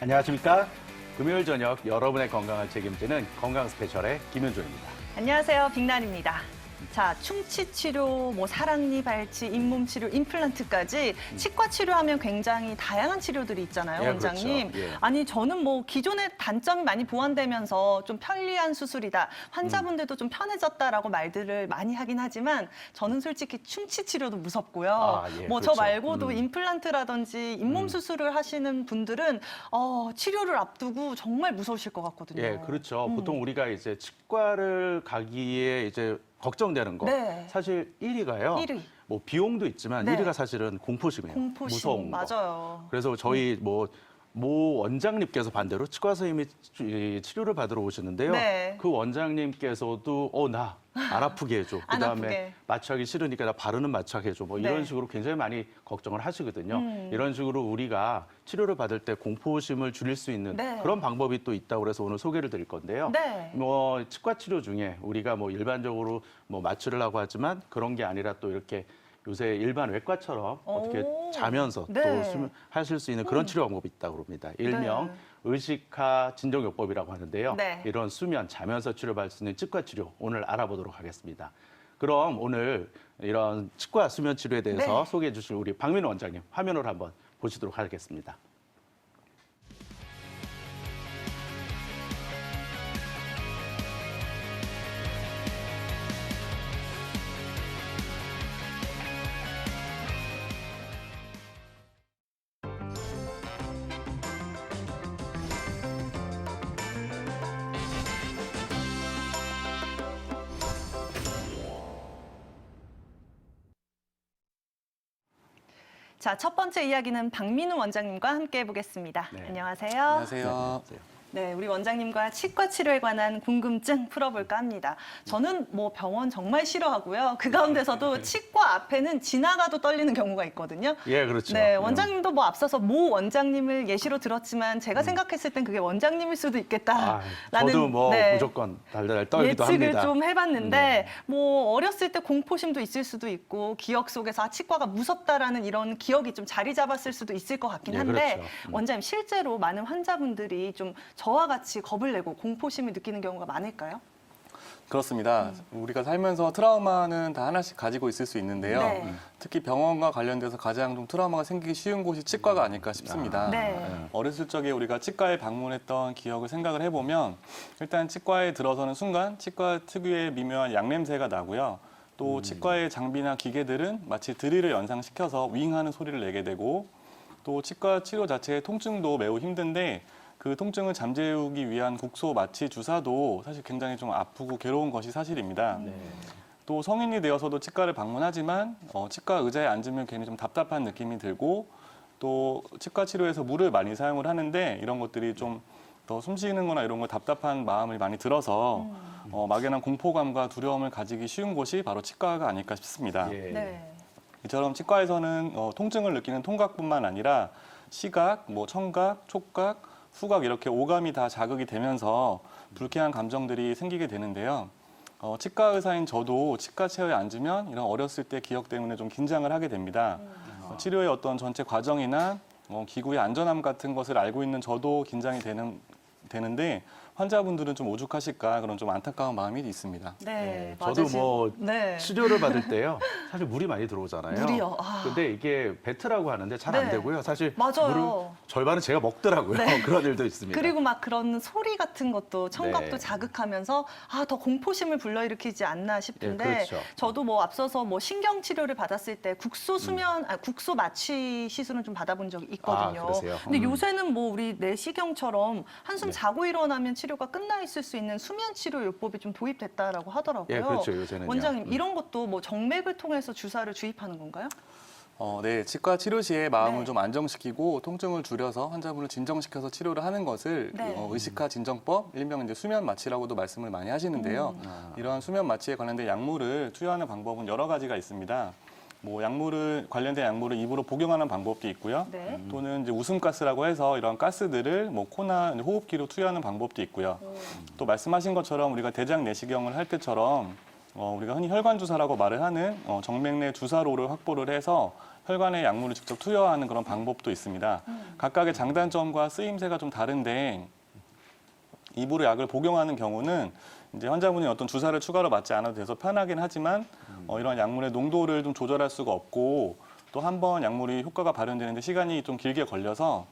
안녕하십니까. 금요일 저녁 여러분의 건강을 책임지는 건강 스페셜의 김윤조입니다. 안녕하세요. 빅난입니다. 자, 충치 치료, 사랑니 발치, 잇몸 치료, 임플란트까지 치과 치료하면 굉장히 다양한 치료들이 있잖아요, 예, 원장님. 그렇죠. 예. 아니, 저는 기존의 단점이 많이 보완되면서 좀 편리한 수술이다. 환자분들도 좀 편해졌다라고 말들을 많이 하긴 하지만 저는 솔직히 충치 치료도 무섭고요. 아, 예, 저 그렇죠. 말고도 임플란트라든지 잇몸 수술을 하시는 분들은 치료를 앞두고 정말 무서우실 것 같거든요. 예, 그렇죠. 보통 우리가 이제 치과를 가기에 이제 걱정되는 거. 네. 사실 1위가요. 1위. 비용도 있지만 네. 1위가 사실은 공포심이에요. 공포심, 무서운 거. 맞아요. 그래서 저희 모 원장님께서 반대로 치과 선생님이 치료를 받으러 오시는데요. 네. 그 원장님께서도 나 안 아프게 해줘. 안 그다음에 아프게. 마취하기 싫으니까 나 바르는 마취하게 해줘. 이런 네. 식으로 굉장히 많이 걱정을 하시거든요. 이런 식으로 우리가 치료를 받을 때 공포심을 줄일 수 있는 네. 그런 방법이 또 있다고 그래서 오늘 소개를 드릴 건데요. 네. 치과 치료 중에 우리가 일반적으로 마취를 하고 하지만 그런 게 아니라 또 이렇게 요새 일반 외과처럼 어떻게 오. 자면서 네. 또 하실 수 있는 그런 치료 방법이 있다고 합니다. 일명 네. 의식화 진정요법이라고 하는데요. 네. 이런 수면, 자면서 치료받을 수 있는 치과 치료 오늘 알아보도록 하겠습니다. 그럼 오늘 이런 치과 수면 치료에 대해서 네. 소개해 주실 우리 박민우 원장님 화면으로 한번 보시도록 하겠습니다. 자, 첫 번째 이야기는 박민우 원장님과 함께 해보겠습니다. 네. 안녕하세요. 안녕하세요. 네, 우리 원장님과 치과 치료에 관한 궁금증 풀어볼까 합니다. 저는 병원 정말 싫어하고요. 그 가운데서도 치과 앞에는 지나가도 떨리는 경우가 있거든요. 예, 그렇죠. 네, 원장님도 앞서서 모 원장님을 예시로 들었지만 제가 생각했을 땐 그게 원장님일 수도 있겠다. 저도 네. 무조건 달달 떨기도 예측을 합니다. 좀 해봤는데 어렸을 때 공포심도 있을 수도 있고 기억 속에서 치과가 무섭다라는 이런 기억이 좀 자리 잡았을 수도 있을 것 같긴 예, 한데 그렇죠. 원장님 실제로 많은 환자분들이 좀 저와 같이 겁을 내고 공포심을 느끼는 경우가 많을까요? 그렇습니다. 우리가 살면서 트라우마는 다 하나씩 가지고 있을 수 있는데요. 네. 특히 병원과 관련돼서 가장 좀 트라우마가 생기기 쉬운 곳이 치과가 아닐까 싶습니다. 네. 어렸을 적에 우리가 치과에 방문했던 기억을 생각을 해보면 일단 치과에 들어서는 순간 치과 특유의 미묘한 양냄새가 나고요. 또 치과의 장비나 기계들은 마치 드릴을 연상시켜서 윙하는 소리를 내게 되고 또 치과 치료 자체의 통증도 매우 힘든데 그 통증을 잠재우기 위한 국소 마취 주사도 사실 굉장히 좀 아프고 괴로운 것이 사실입니다. 또 성인이 되어서도 치과를 방문하지만 치과 의자에 앉으면 괜히 좀 답답한 느낌이 들고 또 치과 치료에서 물을 많이 사용을 하는데 이런 것들이 좀 더 숨쉬는 거나 이런 거 답답한 마음을 많이 들어서 막연한 공포감과 두려움을 가지기 쉬운 곳이 바로 치과가 아닐까 싶습니다. 예. 네. 이처럼 치과에서는 통증을 느끼는 통각뿐만 아니라 시각, 청각, 촉각, 후각 이렇게 오감이 다 자극이 되면서 불쾌한 감정들이 생기게 되는데요. 치과 의사인 저도 치과 체어에 앉으면 이런 어렸을 때 기억 때문에 좀 긴장을 하게 됩니다. 치료의 어떤 전체 과정이나 기구의 안전함 같은 것을 알고 있는 저도 긴장이 되는데 환자분들은 좀 오죽하실까 그런 좀 안타까운 마음이 있습니다. 네. 저도 맞으신- 네. 치료를 받을 때요. 사실 물이 많이 들어오잖아요. 물이요? 아. 근데 이게 배트라고 하는데 잘 안 네. 되고요. 사실 맞아요. 물을 절반은 제가 먹더라고요. 네. 그런 일도 있습니다. 그리고 그런 소리 같은 것도 청각도 네. 자극하면서 더 공포심을 불러일으키지 않나 싶은데 예, 그렇죠. 저도 앞서서 신경 치료를 받았을 때 국소 수면 국소 마취 시술은 좀 받아본 적이 있거든요. 아, 그러세요? 근데 요새는 우리 내시경처럼 한숨 자고 일어나면 치료가 끝나 있을 수 있는 수면 치료 요법이 좀 도입됐다라고 하더라고요. 예, 그렇죠. 요새는요. 원장님 이런 것도 정맥을 통해서 주사를 주입하는 건가요? 네, 치과 치료 시에 마음을 네. 좀 안정시키고 통증을 줄여서 환자분을 진정시켜서 치료를 하는 것을 네. 의식화 진정법, 일명 이제 수면 마취라고도 말씀을 많이 하시는데요. 이러한 수면 마취에 관련된 약물을 투여하는 방법은 여러 가지가 있습니다. 관련된 약물을 입으로 복용하는 방법도 있고요. 네. 또는 이제 웃음가스라고 해서 이런 가스들을 코나 호흡기로 투여하는 방법도 있고요. 또 말씀하신 것처럼 우리가 대장 내시경을 할 때처럼 우리가 흔히 혈관 주사라고 말을 하는 정맥내 주사로를 확보를 해서 혈관에 약물을 직접 투여하는 그런 방법도 있습니다. 각각의 장단점과 쓰임새가 좀 다른데 입으로 약을 복용하는 경우는 이제 환자분이 어떤 주사를 추가로 맞지 않아도 돼서 편하긴 하지만 이런 약물의 농도를 좀 조절할 수가 없고 또 한 번 약물이 효과가 발현되는데 시간이 좀 길게 걸려서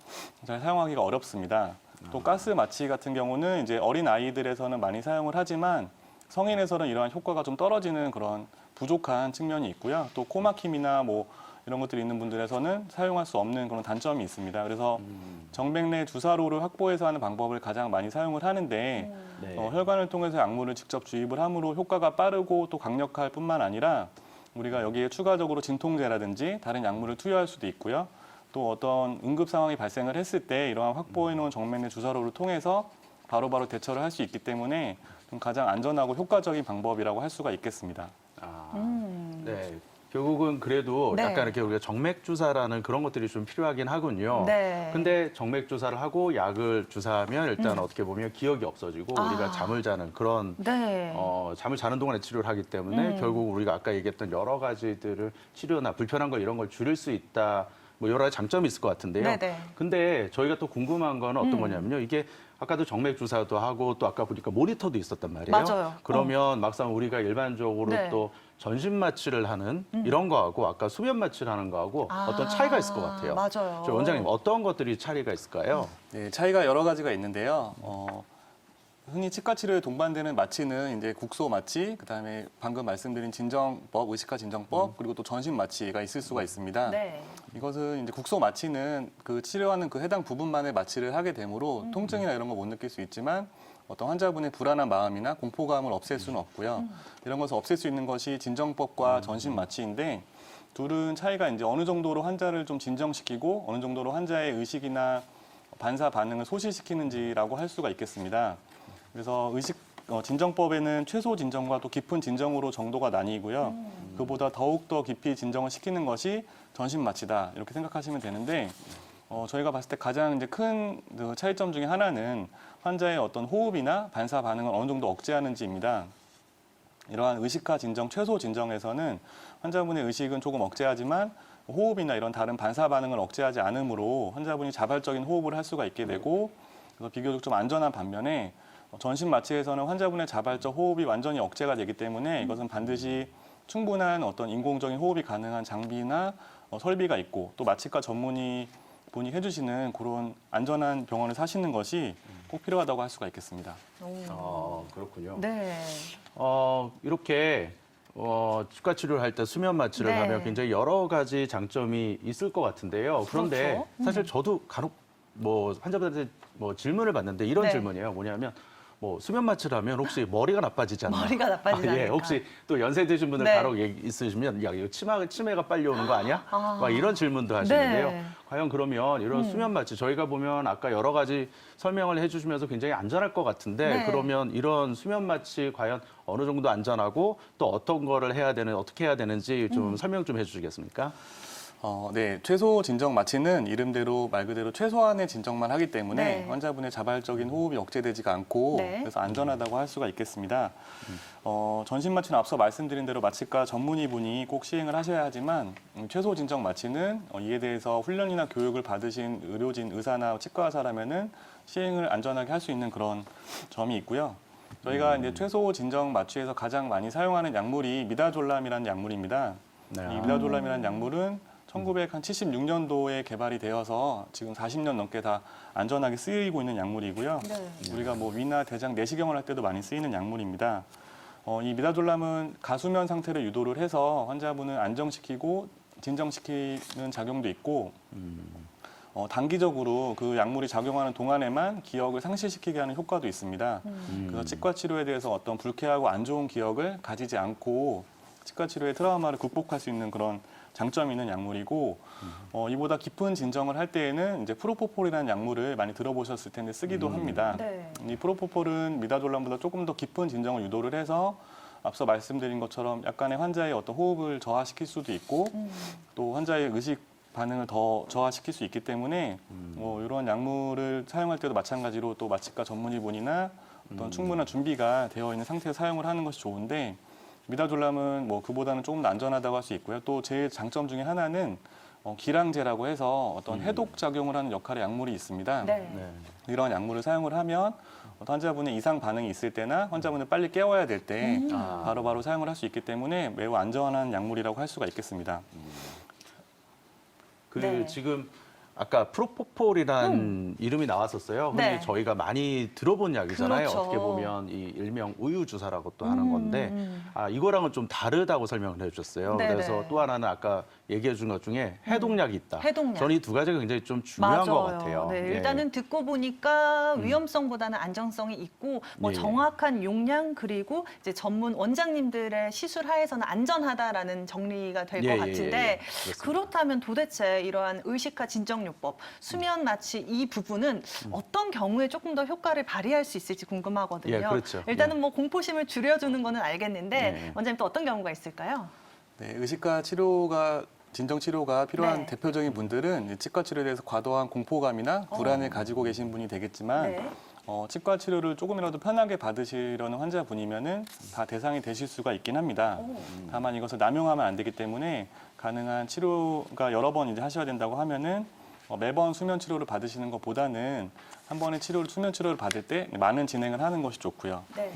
잘 사용하기가 어렵습니다. 또 가스 마취 같은 경우는 이제 어린 아이들에서는 많이 사용을 하지만 성인에서는 이러한 효과가 좀 떨어지는 그런 부족한 측면이 있고요. 또 코막힘이나 뭐 이런 것들이 있는 분들에서는 사용할 수 없는 그런 단점이 있습니다. 그래서 정맥내 주사로를 확보해서 하는 방법을 가장 많이 사용을 하는데 네. 혈관을 통해서 약물을 직접 주입을 함으로 효과가 빠르고 또 강력할 뿐만 아니라 우리가 여기에 추가적으로 진통제라든지 다른 약물을 투여할 수도 있고요. 또 어떤 응급 상황이 발생을 했을 때 이러한 확보해 놓은 정맥내 주사로를 통해서 바로바로 대처를 할 수 있기 때문에 좀 가장 안전하고 효과적인 방법이라고 할 수가 있겠습니다. 네. 결국은 그래도 네. 약간 이렇게 우리가 정맥 주사라는 그런 것들이 좀 필요하긴 하군요. 네. 근데 정맥 주사를 하고 약을 주사하면 일단 어떻게 보면 기억이 없어지고 우리가 잠을 자는 그런 네. 잠을 자는 동안에 치료를 하기 때문에 결국 우리가 아까 얘기했던 여러 가지들을 치료나 불편한 거 이런 걸 줄일 수 있다. 뭐 여러 가지 장점이 있을 것 같은데요. 네네. 근데 저희가 또 궁금한 건 어떤 거냐면요. 이게 아까도 정맥 주사도 하고 또 아까 보니까 모니터도 있었단 말이에요. 맞아요. 그러면 막상 우리가 일반적으로 네. 또 전신 마취를 하는 이런 거하고 아까 수면 마취를 하는 거하고 어떤 차이가 있을 것 같아요. 맞아요. 저 원장님 어떤 것들이 차이가 있을까요? 네, 차이가 여러 가지가 있는데요. 흔히 치과 치료에 동반되는 마취는 이제 국소 마취, 그다음에 방금 말씀드린 진정법, 의식화 진정법, 그리고 또 전신 마취가 있을 수가 있습니다. 네. 이것은 이제 국소 마취는 그 치료하는 그 해당 부분만의 마취를 하게 되므로 통증이나 이런 거 못 느낄 수 있지만 어떤 환자분의 불안한 마음이나 공포감을 없앨 수는 없고요. 이런 것을 없앨 수 있는 것이 진정법과 전신 마취인데 둘은 차이가 이제 어느 정도로 환자를 좀 진정시키고 어느 정도로 환자의 의식이나 반사 반응을 소실시키는지라고 할 수가 있겠습니다. 그래서 진정법에는 최소 진정과 또 깊은 진정으로 정도가 나뉘고요. 그보다 더욱 더 깊이 진정을 시키는 것이 전신 마취다 이렇게 생각하시면 되는데 저희가 봤을 때 가장 이제 큰 그 차이점 중에 하나는 환자의 어떤 호흡이나 반사 반응을 어느 정도 억제하는지입니다. 이러한 의식화 진정, 최소 진정에서는 환자분의 의식은 조금 억제하지만 호흡이나 이런 다른 반사 반응을 억제하지 않으므로 환자분이 자발적인 호흡을 할 수가 있게 되고 그래서 비교적 좀 안전한 반면에 전신 마취에서는 환자분의 자발적 호흡이 완전히 억제가 되기 때문에 이것은 반드시 충분한 어떤 인공적인 호흡이 가능한 장비나 설비가 있고 또 마취과 전문의 분이 해주시는 그런 안전한 병원을 사시는 것이 꼭 필요하다고 할 수가 있겠습니다. 그렇군요. 네. 이렇게 치과 치료를 할 때 수면 마취를 네. 하면 굉장히 여러 가지 장점이 있을 것 같은데요. 그런데 그렇죠. 사실 저도 간혹 뭐 환자분한테 뭐 질문을 받는데 이런 네. 질문이에요. 뭐냐면 뭐 수면 마취를 하면 혹시 머리가 나빠지지 않나요? 머리가 나빠지지 예, 않을까? 혹시 또 연세 드신 분들 네. 간혹 있으시면 야, 이거 치매가 빨리 오는 거 아니야? 막 이런 질문도 하시는데요. 네. 과연 그러면 이런 수면 마취 저희가 보면 아까 여러 가지 설명을 해주시면서 굉장히 안전할 것 같은데 네. 그러면 이런 수면 마취 과연 어느 정도 안전하고 또 어떤 거를 어떻게 해야 되는지 좀 설명 좀 해주시겠습니까? 네, 최소 진정 마취는 이름대로 말 그대로 최소한의 진정만 하기 때문에 네. 환자분의 자발적인 호흡이 억제되지가 않고 네. 그래서 안전하다고 할 수가 있겠습니다. 전신 마취는 앞서 말씀드린 대로 마취과 전문의분이 꼭 시행을 하셔야 하지만 최소 진정 마취는 이에 대해서 훈련이나 교육을 받으신 의료진, 의사나 치과 의사라면은 시행을 안전하게 할 수 있는 그런 점이 있고요. 저희가 이제 최소 진정 마취에서 가장 많이 사용하는 약물이 미다졸람이라는 약물입니다. 네. 이 미다졸람이라는 약물은 1976년도에 개발이 되어서 지금 40년 넘게 다 안전하게 쓰이고 있는 약물이고요. 네. 우리가 뭐 위나 대장 내시경을 할 때도 많이 쓰이는 약물입니다. 이 미다졸람은 가수면 상태를 유도를 해서 환자분을 안정시키고 진정시키는 작용도 있고 단기적으로 그 약물이 작용하는 동안에만 기억을 상실시키게 하는 효과도 있습니다. 그래서 치과 치료에 대해서 어떤 불쾌하고 안 좋은 기억을 가지지 않고 치과 치료의 트라우마를 극복할 수 있는 그런 장점이 있는 약물이고 이보다 깊은 진정을 할 때에는 이제 프로포폴이라는 약물을 많이 들어보셨을 텐데 쓰기도 합니다. 네. 이 프로포폴은 미다졸람보다 조금 더 깊은 진정을 유도를 해서 앞서 말씀드린 것처럼 약간의 환자의 어떤 호흡을 저하시킬 수도 있고 또 환자의 의식 반응을 더 저하시킬 수 있기 때문에 이런 약물을 사용할 때도 마찬가지로 또 마취과 전문의분이나 어떤 충분한 준비가 되어 있는 상태에서 사용을 하는 것이 좋은데 미다졸람은 뭐 그보다는 조금 더 안전하다고 할 수 있고요. 또 제일 장점 중에 하나는 기량제라고 해서 어떤 해독 작용을 하는 역할의 약물이 있습니다. 네. 네. 이런 약물을 사용을 하면 환자분의 이상 반응이 있을 때나 환자분을 빨리 깨워야 될 때 아. 바로바로 사용을 할 수 있기 때문에 매우 안전한 약물이라고 할 수가 있겠습니다. 그 네. 지금 아까 프로포폴이란 이름이 나왔었어요. 흔히 네. 저희가 많이 들어본 약이잖아요. 그렇죠. 어떻게 보면 이 일명 우유 주사라고 또 하는 건데 이거랑은 좀 다르다고 설명을 해주셨어요. 네네. 그래서 또 하나는 아까 얘기해 준 것 중에 해독약이 있다. 해독약. 저는 이 두 가지가 굉장히 좀 중요한 것 같아요. 네, 예. 일단은 듣고 보니까 위험성보다는 안정성이 있고 뭐 예, 예. 정확한 용량 그리고 이제 전문 원장님들의 시술 하에서는 안전하다라는 정리가 될 것 예, 예, 같은데 예, 예. 그렇습니다. 그렇다면 도대체 이러한 의식화 진정요법, 수면 마취 이 부분은 어떤 경우에 조금 더 효과를 발휘할 수 있을지 궁금하거든요. 예, 그렇죠. 일단은 예. 뭐 공포심을 줄여주는 거는 알겠는데 예. 원장님 또 어떤 경우가 있을까요? 네, 의식과 치료가 진정 치료가 필요한 네. 대표적인 분들은 치과 치료에 대해서 과도한 공포감이나 불안을 가지고 계신 분이 되겠지만 네. 치과 치료를 조금이라도 편하게 받으시려는 환자분이면은 다 대상이 되실 수가 있긴 합니다. 다만 이것을 남용하면 안 되기 때문에 가능한 치료가 여러 번 이제 하셔야 된다고 하면은 매번 수면 치료를 받으시는 것보다는 한 번에 수면 치료를 받을 때 많은 진행을 하는 것이 좋고요. 네.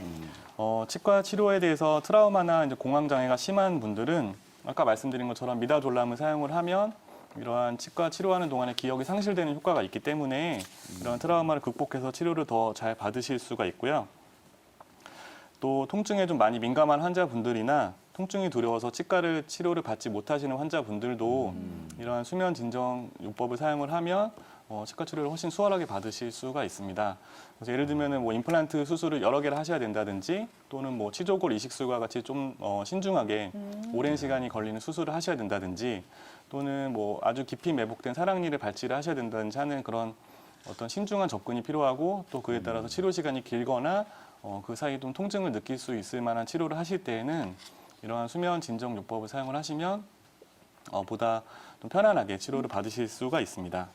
치과 치료에 대해서 트라우마나 이제 공황 장애가 심한 분들은 아까 말씀드린 것처럼 미다졸람을 사용을 하면 이러한 치과 치료하는 동안에 기억이 상실되는 효과가 있기 때문에 이러한 트라우마를 극복해서 치료를 더 잘 받으실 수가 있고요. 또 통증에 좀 많이 민감한 환자분들이나 통증이 두려워서 치료를 받지 못하시는 환자분들도 이러한 수면 진정 요법을 사용을 하면 치과 치료를 훨씬 수월하게 받으실 수가 있습니다. 그래서 예를 들면은 뭐 임플란트 수술을 여러 개를 하셔야 된다든지 또는 뭐 치조골 이식술과 같이 좀 신중하게 오랜 시간이 걸리는 수술을 하셔야 된다든지 또는 뭐 아주 깊이 매복된 사랑니를 발치를 하셔야 된다든지 하는 그런 어떤 신중한 접근이 필요하고 또 그에 따라서 치료 시간이 길거나 그 사이 좀 통증을 느낄 수 있을 만한 치료를 하실 때에는 이러한 수면 진정 요법을 사용을 하시면 보다 좀 편안하게 치료를 받으실 수가 있습니다.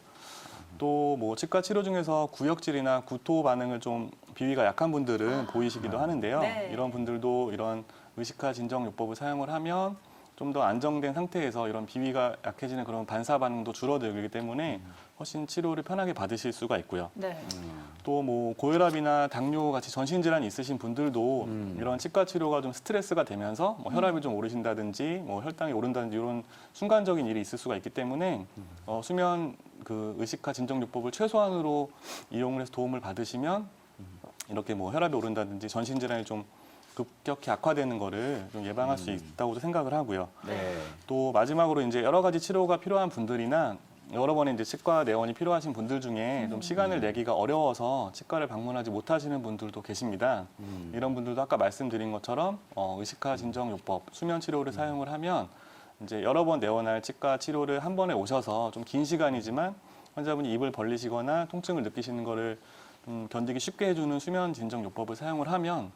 또 뭐 치과 치료 중에서 구역질이나 구토 반응을 좀 비위가 약한 분들은 보이시기도 하는데요. 네. 이런 분들도 이런 의식화 진정 요법을 사용을 하면 좀 더 안정된 상태에서 이런 비위가 약해지는 그런 반사 반응도 줄어들기 때문에 훨씬 치료를 편하게 받으실 수가 있고요. 네. 또 뭐 고혈압이나 당뇨 같이 전신 질환이 있으신 분들도 이런 치과 치료가 좀 스트레스가 되면서 뭐 혈압이 좀 오르신다든지 뭐 혈당이 오른다든지 이런 순간적인 일이 있을 수가 있기 때문에 수면 그 의식화 진정 요법을 최소한으로 이용을 해서 도움을 받으시면 이렇게 뭐 혈압이 오른다든지 전신 질환이 좀 급격히 악화되는 거를 좀 예방할 수 있다고도 생각을 하고요. 네. 또 마지막으로 이제 여러 가지 치료가 필요한 분들이나 여러 번의 이제 치과 내원이 필요하신 분들 중에 좀 시간을 내기가 어려워서 치과를 방문하지 못하시는 분들도 계십니다. 이런 분들도 아까 말씀드린 것처럼 의식화 진정 요법, 수면 치료를 사용을 하면 이제 여러 번 내원할 치과 치료를 한 번에 오셔서 좀 긴 시간이지만 환자분이 입을 벌리시거나 통증을 느끼시는 거를 견디기 쉽게 해주는 수면 진정 요법을 사용을 하면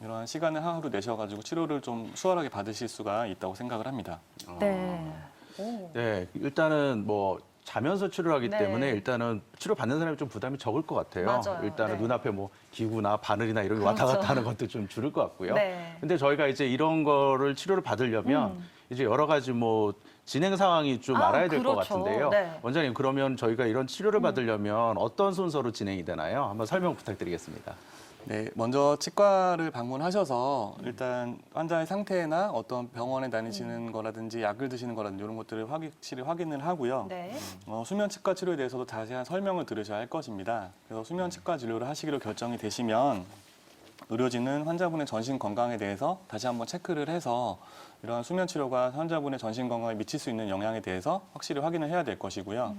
이러한 시간을 하루 내셔가지고 치료를 좀 수월하게 받으실 수가 있다고 생각을 합니다. 네. 오. 네, 일단은 뭐 자면서 치료를 하기 네. 때문에 일단은 치료 받는 사람이 좀 부담이 적을 것 같아요. 맞아요. 일단은 네. 눈앞에 뭐 기구나 바늘이나 이런 게 왔다 그렇죠. 갔다 하는 것도 좀 줄을 것 같고요. 네. 근데 저희가 이제 이런 거를 치료를 받으려면 이제 여러 가지 뭐 진행 상황이 좀 알아야 될 것 그렇죠. 같은데요. 네. 원장님, 그러면 저희가 이런 치료를 받으려면 어떤 순서로 진행이 되나요? 한번 설명 부탁드리겠습니다. 네, 먼저 치과를 방문하셔서 일단 환자의 상태나 어떤 병원에 다니시는 거라든지 약을 드시는 거라든지 이런 것들을 확실히 확인을 하고요. 네. 수면 치과 치료에 대해서도 자세한 설명을 들으셔야 할 것입니다. 그래서 수면 치과 진료를 하시기로 결정이 되시면 의료진은 환자분의 전신 건강에 대해서 다시 한번 체크를 해서 이러한 수면 치료가 환자분의 전신 건강에 미칠 수 있는 영향에 대해서 확실히 확인을 해야 될 것이고요.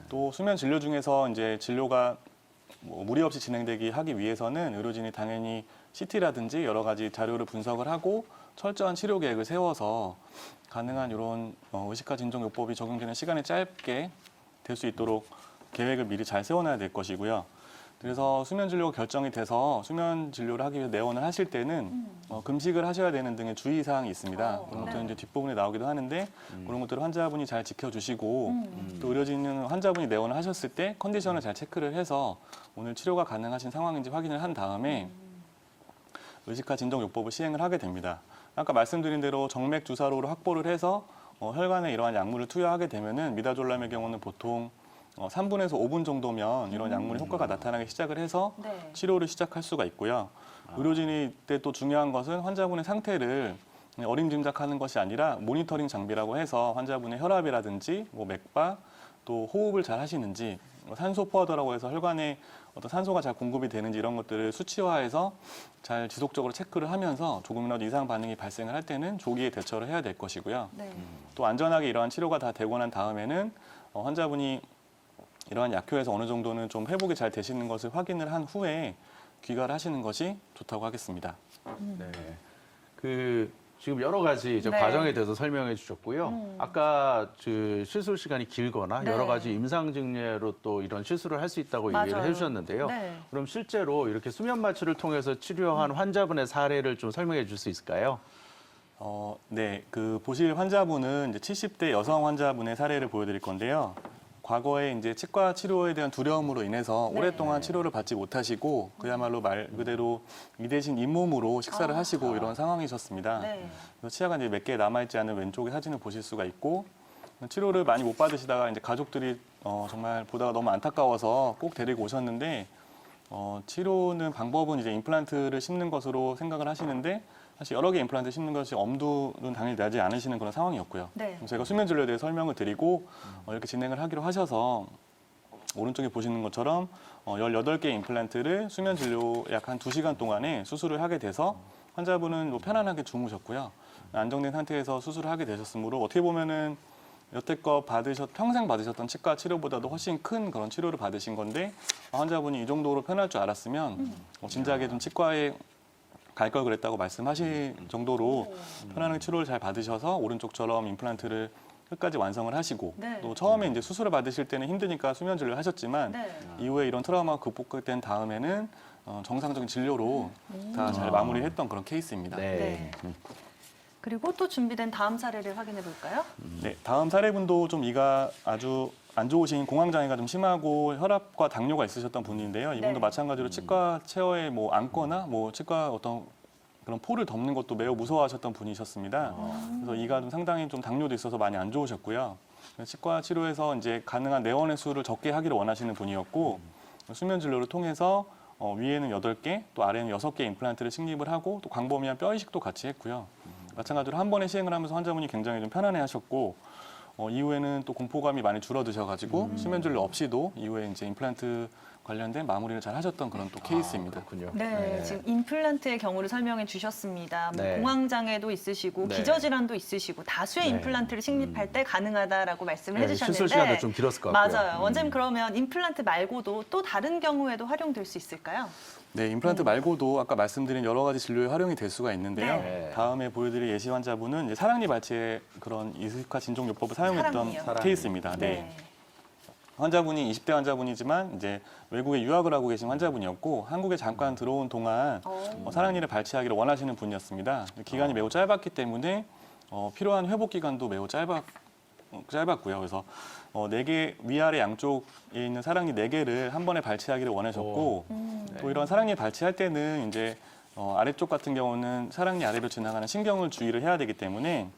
또 수면 진료 중에서 이제 진료가 뭐 무리 없이 진행되기 하기 위해서는 의료진이 당연히 CT라든지 여러 가지 자료를 분석을 하고 철저한 치료 계획을 세워서 가능한 이런 의식화 진정 요법이 적용되는 시간이 짧게 될 수 있도록 계획을 미리 잘 세워놔야 될 것이고요. 그래서 수면 진료가 결정이 돼서 수면 진료를 하기 위해 내원을 하실 때는 금식을 하셔야 되는 등의 주의 사항이 있습니다. 그런 것들은 이제 뒷부분에 나오기도 하는데 그런 것들을 환자분이 잘 지켜주시고 또 의료진은 환자분이 내원을 하셨을 때 컨디션을 잘 체크를 해서 오늘 치료가 가능하신 상황인지 확인을 한 다음에 의식화 진정 요법을 시행을 하게 됩니다. 아까 말씀드린 대로 정맥 주사로를 확보를 해서 혈관에 이러한 약물을 투여하게 되면은 미다졸람의 경우는 보통 3분에서 5분 정도면 이런 약물의 효과가 나타나기 시작을 해서 네. 치료를 시작할 수가 있고요. 의료진이 때 또 중요한 것은 환자분의 상태를 어림짐작하는 것이 아니라 모니터링 장비라고 해서 환자분의 혈압이라든지 뭐 맥박 또 호흡을 잘 하시는지 산소 포화도라고 해서 혈관에 어떤 산소가 잘 공급이 되는지 이런 것들을 수치화해서 잘 지속적으로 체크를 하면서 조금이라도 이상 반응이 발생을 할 때는 조기에 대처를 해야 될 것이고요. 네. 또 안전하게 이러한 치료가 다 되고 난 다음에는 환자분이 이러한 약효에서 어느 정도는 좀 회복이 잘 되시는 것을 확인을 한 후에 귀가를 하시는 것이 좋다고 하겠습니다. 네. 그 지금 여러 가지 이제 네. 과정에 대해서 설명해 주셨고요. 아까 그 시술 시간이 길거나 네. 여러 가지 임상 증례로 또 이런 시술을 할 수 있다고 얘기를 맞아요. 해 주셨는데요. 네. 그럼 실제로 이렇게 수면 마취를 통해서 치료한 환자분의 사례를 좀 설명해 줄 수 있을까요? 네, 그 보실 환자분은 이제 70대 여성 환자분의 사례를 보여드릴 건데요. 과거에 이제 치과 치료에 대한 두려움으로 인해서 네. 오랫동안 치료를 받지 못하시고 그야말로 말 그대로 이대신 잇몸으로 식사를 하시고 이런 상황이셨습니다. 네. 그래서 치아가 이제 몇 개 남아있지 않은 왼쪽의 사진을 보실 수가 있고 치료를 많이 못 받으시다가 이제 가족들이 정말 보다가 너무 안타까워서 꼭 데리고 오셨는데 치료는 방법은 이제 임플란트를 심는 것으로 생각을 하시는데 사실 여러 개 임플란트 심는 것이 엄두는 당연히 나지 않으시는 그런 상황이었고요. 네. 제가 수면 진료에 대해 설명을 드리고 이렇게 진행을 하기로 하셔서 오른쪽에 보시는 것처럼 18개 임플란트를 수면 진료 약 한 2시간 동안에 수술을 하게 돼서 환자분은 뭐 편안하게 주무셨고요. 안정된 상태에서 수술을 하게 되셨으므로 어떻게 보면은 여태껏 평생 받으셨던 치과 치료보다도 훨씬 큰 그런 치료를 받으신 건데 환자분이 이 정도로 편할 줄 알았으면 진작에 좀 치과에 갈 걸 그랬다고 말씀하실 정도로 편안하게 치료를 잘 받으셔서 오른쪽처럼 임플란트를 끝까지 완성을 하시고 네. 또 처음에 이제 수술을 받으실 때는 힘드니까 수면 진료를 하셨지만 네. 이후에 이런 트라우마가 극복된 다음에는 정상적인 진료로 다 잘 마무리했던 그런 케이스입니다. 네. 그리고 또 준비된 다음 사례를 확인해 볼까요? 네, 다음 사례분도 좀 이가 아주 안 좋으신 공황장애가 좀 심하고 혈압과 당뇨가 있으셨던 분인데요. 이분도 네. 마찬가지로 치과 체어에 뭐 앉거나 뭐 치과 어떤 그런 포를 덮는 것도 매우 무서워하셨던 분이셨습니다. 그래서 이가 좀 상당히 좀 당뇨도 있어서 많이 안 좋으셨고요. 치과 치료에서 이제 가능한 내원의 수를 적게 하기를 원하시는 분이었고 수면 진료를 통해서 위에는 8개, 또 아래는 6개 임플란트를 식립을 하고 또 광범위한 뼈 이식도 같이 했고요. 마찬가지로 한 번에 시행을 하면서 환자분이 굉장히 좀 편안해하셨고 이후에는 또 공포감이 많이 줄어드셔가지고 수면 진료 없이도 이후에 이제 임플란트 관련된 마무리를 잘 하셨던 그런 또 케이스입니다. 그렇군요. 네, 지금 임플란트의 경우를 설명해 주셨습니다. 뭐 네. 공황장애도 있으시고 네. 기저질환도 있으시고 다수의 네. 임플란트를 식립할 때 가능하다라고 말씀을 네, 해주셨는데 시술 시간도 좀 길었을 것 같고요. 맞아요. 원장님 그러면 임플란트 말고도 또 다른 경우에도 활용될 수 있을까요? 네, 임플란트 말고도 아까 말씀드린 여러 가지 진료에 활용이 될 수가 있는데요. 네. 다음에 보여드릴 예시 환자분은 이제 사랑니 발치의 그런 이식화 진종요법을 사용했던 사랑니요? 케이스입니다. 네. 환자분이 20대 환자분이지만 이제 외국에 유학을 하고 계신 환자분이었고 한국에 잠깐 들어온 동안 사랑니를 발치하기를 원하시는 분이었습니다. 기간이 매우 짧았기 때문에 필요한 회복 기간도 매우 짧았고요. 그래서 4개 위아래 양쪽에 있는 사랑니 4개를 한 번에 발치하기를 원하셨고 또 이런 사랑니 발치할 때는 이제 아래쪽 같은 경우는 사랑니 아래로 지나가는 신경을 주의를 해야 되기 때문에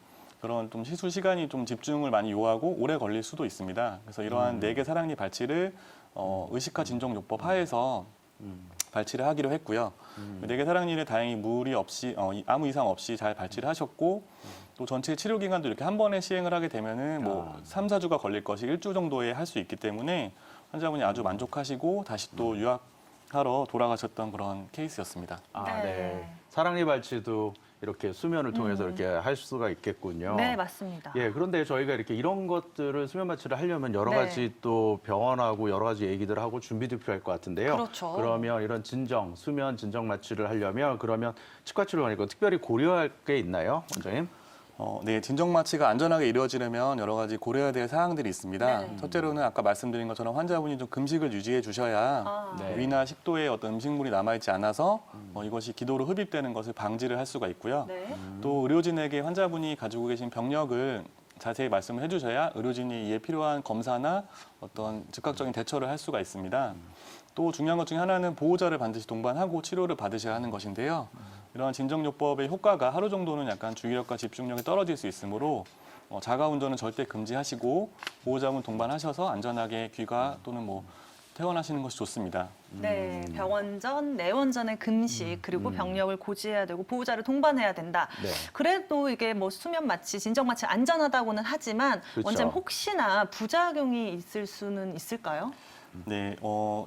그런 좀 시술 시간이 좀 집중을 많이 요하고 오래 걸릴 수도 있습니다. 그래서 이러한 4개 사랑니 발치를 의식화 진종요법 하에서 발치를 하기로 했고요. 4개 사랑니를 다행히 무리 없이 아무 이상 없이 잘 발치를 하셨고 또 전체 치료 기간도 이렇게 한 번에 시행을 하게 되면은 뭐 3, 4주가 걸릴 것이 1주 정도에 할 수 있기 때문에 환자분이 아주 만족하시고 다시 또 유학하러 돌아가셨던 그런 케이스였습니다. 아, 네. 네. 사랑니 발치도 이렇게 수면을 통해서 이렇게 할 수가 있겠군요. 네, 맞습니다. 예, 그런데 저희가 이렇게 이런 것들을 수면 마취를 하려면 여러 네. 가지 또 병원하고 여러 가지 얘기들 하고 준비도 필요할 것 같은데요. 그렇죠. 그러면 이런 수면 진정 마취를 하려면 그러면 치과 치료를 하니까 특별히 고려할 게 있나요, 원장님? 네, 진정 마취가 안전하게 이루어지려면 여러 가지 고려해야 될 사항들이 있습니다. 네. 첫째로는 아까 말씀드린 것처럼 환자분이 좀 금식을 유지해 주셔야 아, 네. 위나 식도에 어떤 음식물이 남아있지 않아서 이것이 기도로 흡입되는 것을 방지를 할 수가 있고요. 네. 또 의료진에게 환자분이 가지고 계신 병력을 자세히 말씀을 해주셔야 의료진이 이에 필요한 검사나 어떤 즉각적인 대처를 할 수가 있습니다. 또 중요한 것 중에 하나는 보호자를 반드시 동반하고 치료를 받으셔야 하는 것인데요. 이러한 진정요법의 효과가 하루 정도는 약간 주의력과 집중력이 떨어질 수 있으므로 자가 운전은 절대 금지하시고 보호자분 동반하셔서 안전하게 귀가 또는 뭐 퇴원하시는 것이 좋습니다. 네, 병원전, 내원전의 금식, 그리고 병력을 고지해야 되고 보호자를 동반해야 된다. 네. 그래도 이게 뭐 수면 마취, 진정 마취 안전하다고는 하지만 그렇죠. 원장님 혹시나 부작용이 있을 수는 있을까요? 네,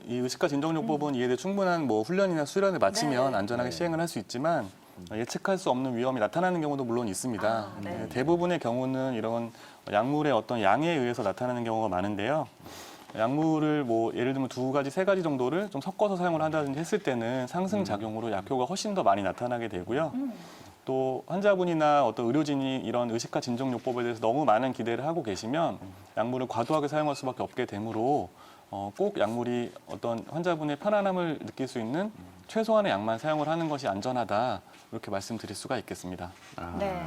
이 의식과 진정요법은 이에 대해 충분한 뭐 훈련이나 수련을 마치면 네. 안전하게 시행을 할 수 있지만 예측할 수 없는 위험이 나타나는 경우도 물론 있습니다. 아, 네. 대부분의 경우는 이런 약물의 어떤 양에 의해서 나타나는 경우가 많은데요. 약물을 뭐 예를 들면 2가지, 3가지 정도를 좀 섞어서 사용을 한다든지 했을 때는 상승작용으로 약효가 훨씬 더 많이 나타나게 되고요. 또 환자분이나 어떤 의료진이 이런 의식화 진정요법에 대해서 너무 많은 기대를 하고 계시면 약물을 과도하게 사용할 수밖에 없게 되므로 꼭 약물이 어떤 환자분의 편안함을 느낄 수 있는 최소한의 약만 사용을 하는 것이 안전하다 이렇게 말씀드릴 수가 있겠습니다. 아, 네,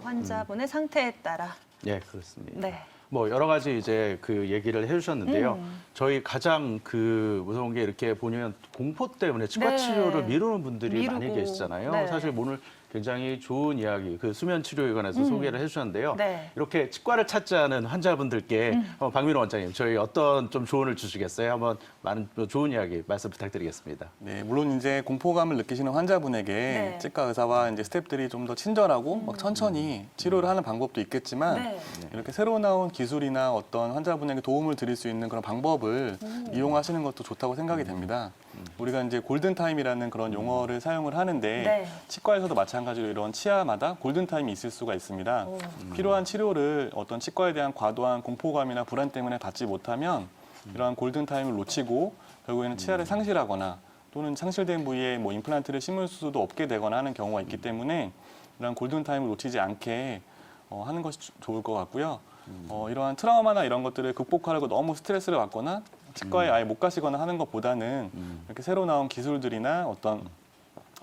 환자분의 상태에 따라. 예, 그렇습니다. 네. 뭐 여러 가지 이제 그 얘기를 해주셨는데요. 저희 가장 그 무서운 게 이렇게 보면 공포 때문에 치과 네. 치료를 미루는 분들이 많이 미루고. 계시잖아요. 네. 사실 오늘 굉장히 좋은 이야기, 그 수면 치료에 관해서 소개를 해주셨는데요. 네. 이렇게 치과를 찾지 않은 환자분들께 박민호 원장님, 저희 어떤 좀 조언을 주시겠어요? 한번 많은 좋은 이야기 말씀 부탁드리겠습니다. 네, 물론 이제 공포감을 느끼시는 환자분에게 네. 치과 의사와 이제 스태프들이 좀 더 친절하고 막 천천히 치료를 하는 방법도 있겠지만 네. 이렇게 새로 나온 기술이나 어떤 환자분에게 도움을 드릴 수 있는 그런 방법을 이용하시는 것도 좋다고 생각이 됩니다. 우리가 이제 골든타임이라는 그런 용어를 사용을 하는데 네. 치과에서도 마찬가지로 이런 치아마다 골든타임이 있을 수가 있습니다. 필요한 치료를 어떤 치과에 대한 과도한 공포감이나 불안 때문에 받지 못하면 이러한 골든타임을 놓치고 결국에는 치아를 상실하거나 또는 상실된 부위에 뭐 임플란트를 심을 수도 없게 되거나 하는 경우가 있기 때문에 이러한 골든타임을 놓치지 않게 하는 것이 좋을 것 같고요. 이러한 트라우마나 이런 것들을 극복하려고 너무 스트레스를 받거나 치과에 아예 못 가시거나 하는 것보다는 이렇게 새로 나온 기술들이나 어떤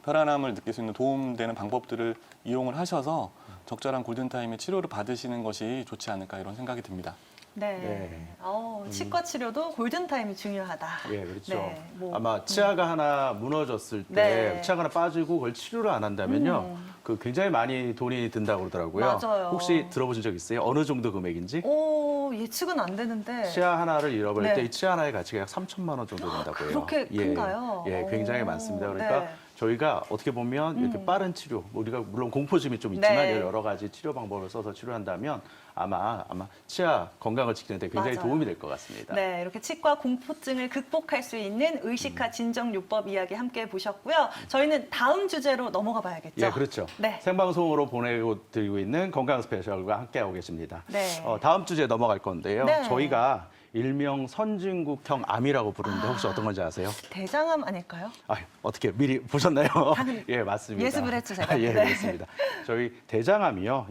편안함을 느낄 수 있는 도움되는 방법들을 이용을 하셔서 적절한 골든타임의 치료를 받으시는 것이 좋지 않을까 이런 생각이 듭니다. 네. 네. 치과 치료도 골든타임이 중요하다. 예, 그렇죠. 네, 뭐, 아마 치아가 하나 무너졌을 때 네. 치아가 하나 빠지고 그걸 치료를 안 한다면요. 그 굉장히 많이 돈이 든다고 그러더라고요. 맞아요. 혹시 들어보신 적 있어요? 어느 정도 금액인지? 예측은 안 되는데. 치아 하나를 잃어버릴 네. 때 이 치아 하나의 가치가 약 3천만 원 정도 된다고요. 그렇게 예, 큰가요? 예, 굉장히 오, 많습니다. 그러니까 네. 저희가 어떻게 보면 이렇게 빠른 치료, 우리가 물론 공포심이 좀 있지만 네. 여러 가지 치료 방법을 써서 치료한다면 아마 치아 건강을 지키는 데 굉장히 맞아요. 도움이 될 것 같습니다. 네, 이렇게 치과 공포증을 극복할 수 있는 의식화 진정요법 이야기 함께 보셨고요. 저희는 다음 주제로 넘어가 봐야겠죠. 예, 그렇죠. 네. 생방송으로 보내드리고 있는 건강 스페셜과 함께하고 계십니다. 네. 다음 주제 넘어갈 건데요. 네. 저희가 일명 선진국형 암이라고 부르는데 혹시 어떤 건지 아세요? 대장암 아닐까요? 어떻게 미리 보셨나요? 당연히 예, 맞습니다. 예습을 했죠, 제가. 예, 네. 그렇습니다. 저희 대장암이요.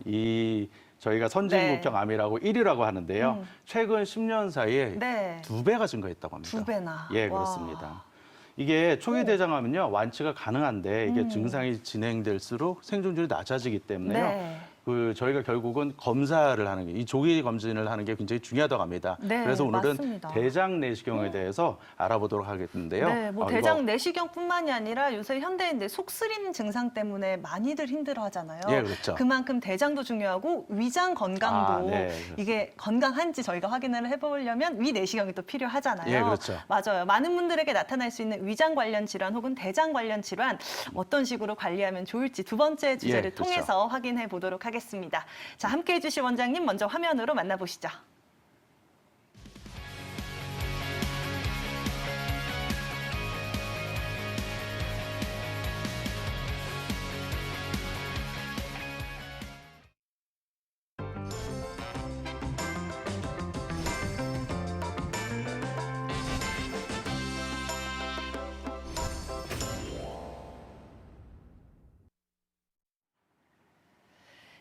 저희가 선진국형 네. 암이라고 1위라고 하는데요. 최근 10년 사이에 네. 2배가 증가했다고 합니다. 2배나. 예, 와. 그렇습니다. 이게 초기 대장암은요, 완치가 가능한데 이게 증상이 진행될수록 생존율이 낮아지기 때문에요. 네. 저희가 결국은 검사를 하는 게, 이 조기 검진을 하는 게 굉장히 중요하다고 합니다. 네, 그래서 오늘은 맞습니다. 대장 내시경에 대해서 알아보도록 하겠는데요. 네, 뭐 이거 대장 내시경뿐만이 아니라 요새 현대인들 속 쓰리는 증상 때문에 많이들 힘들어하잖아요. 예, 그렇죠. 그만큼 대장도 중요하고 위장 건강도 네, 그렇습니다. 이게 건강한지 저희가 확인을 해보려면 위 내시경이 또 필요하잖아요. 예, 그렇죠. 맞아요. 많은 분들에게 나타날 수 있는 위장 관련 질환 혹은 대장 관련 질환 어떤 식으로 관리하면 좋을지 두 번째 주제를 예, 그렇죠. 통해서 확인해 보도록 하겠습니다. 자, 함께해 주실 원장님 먼저 화면으로 만나보시죠.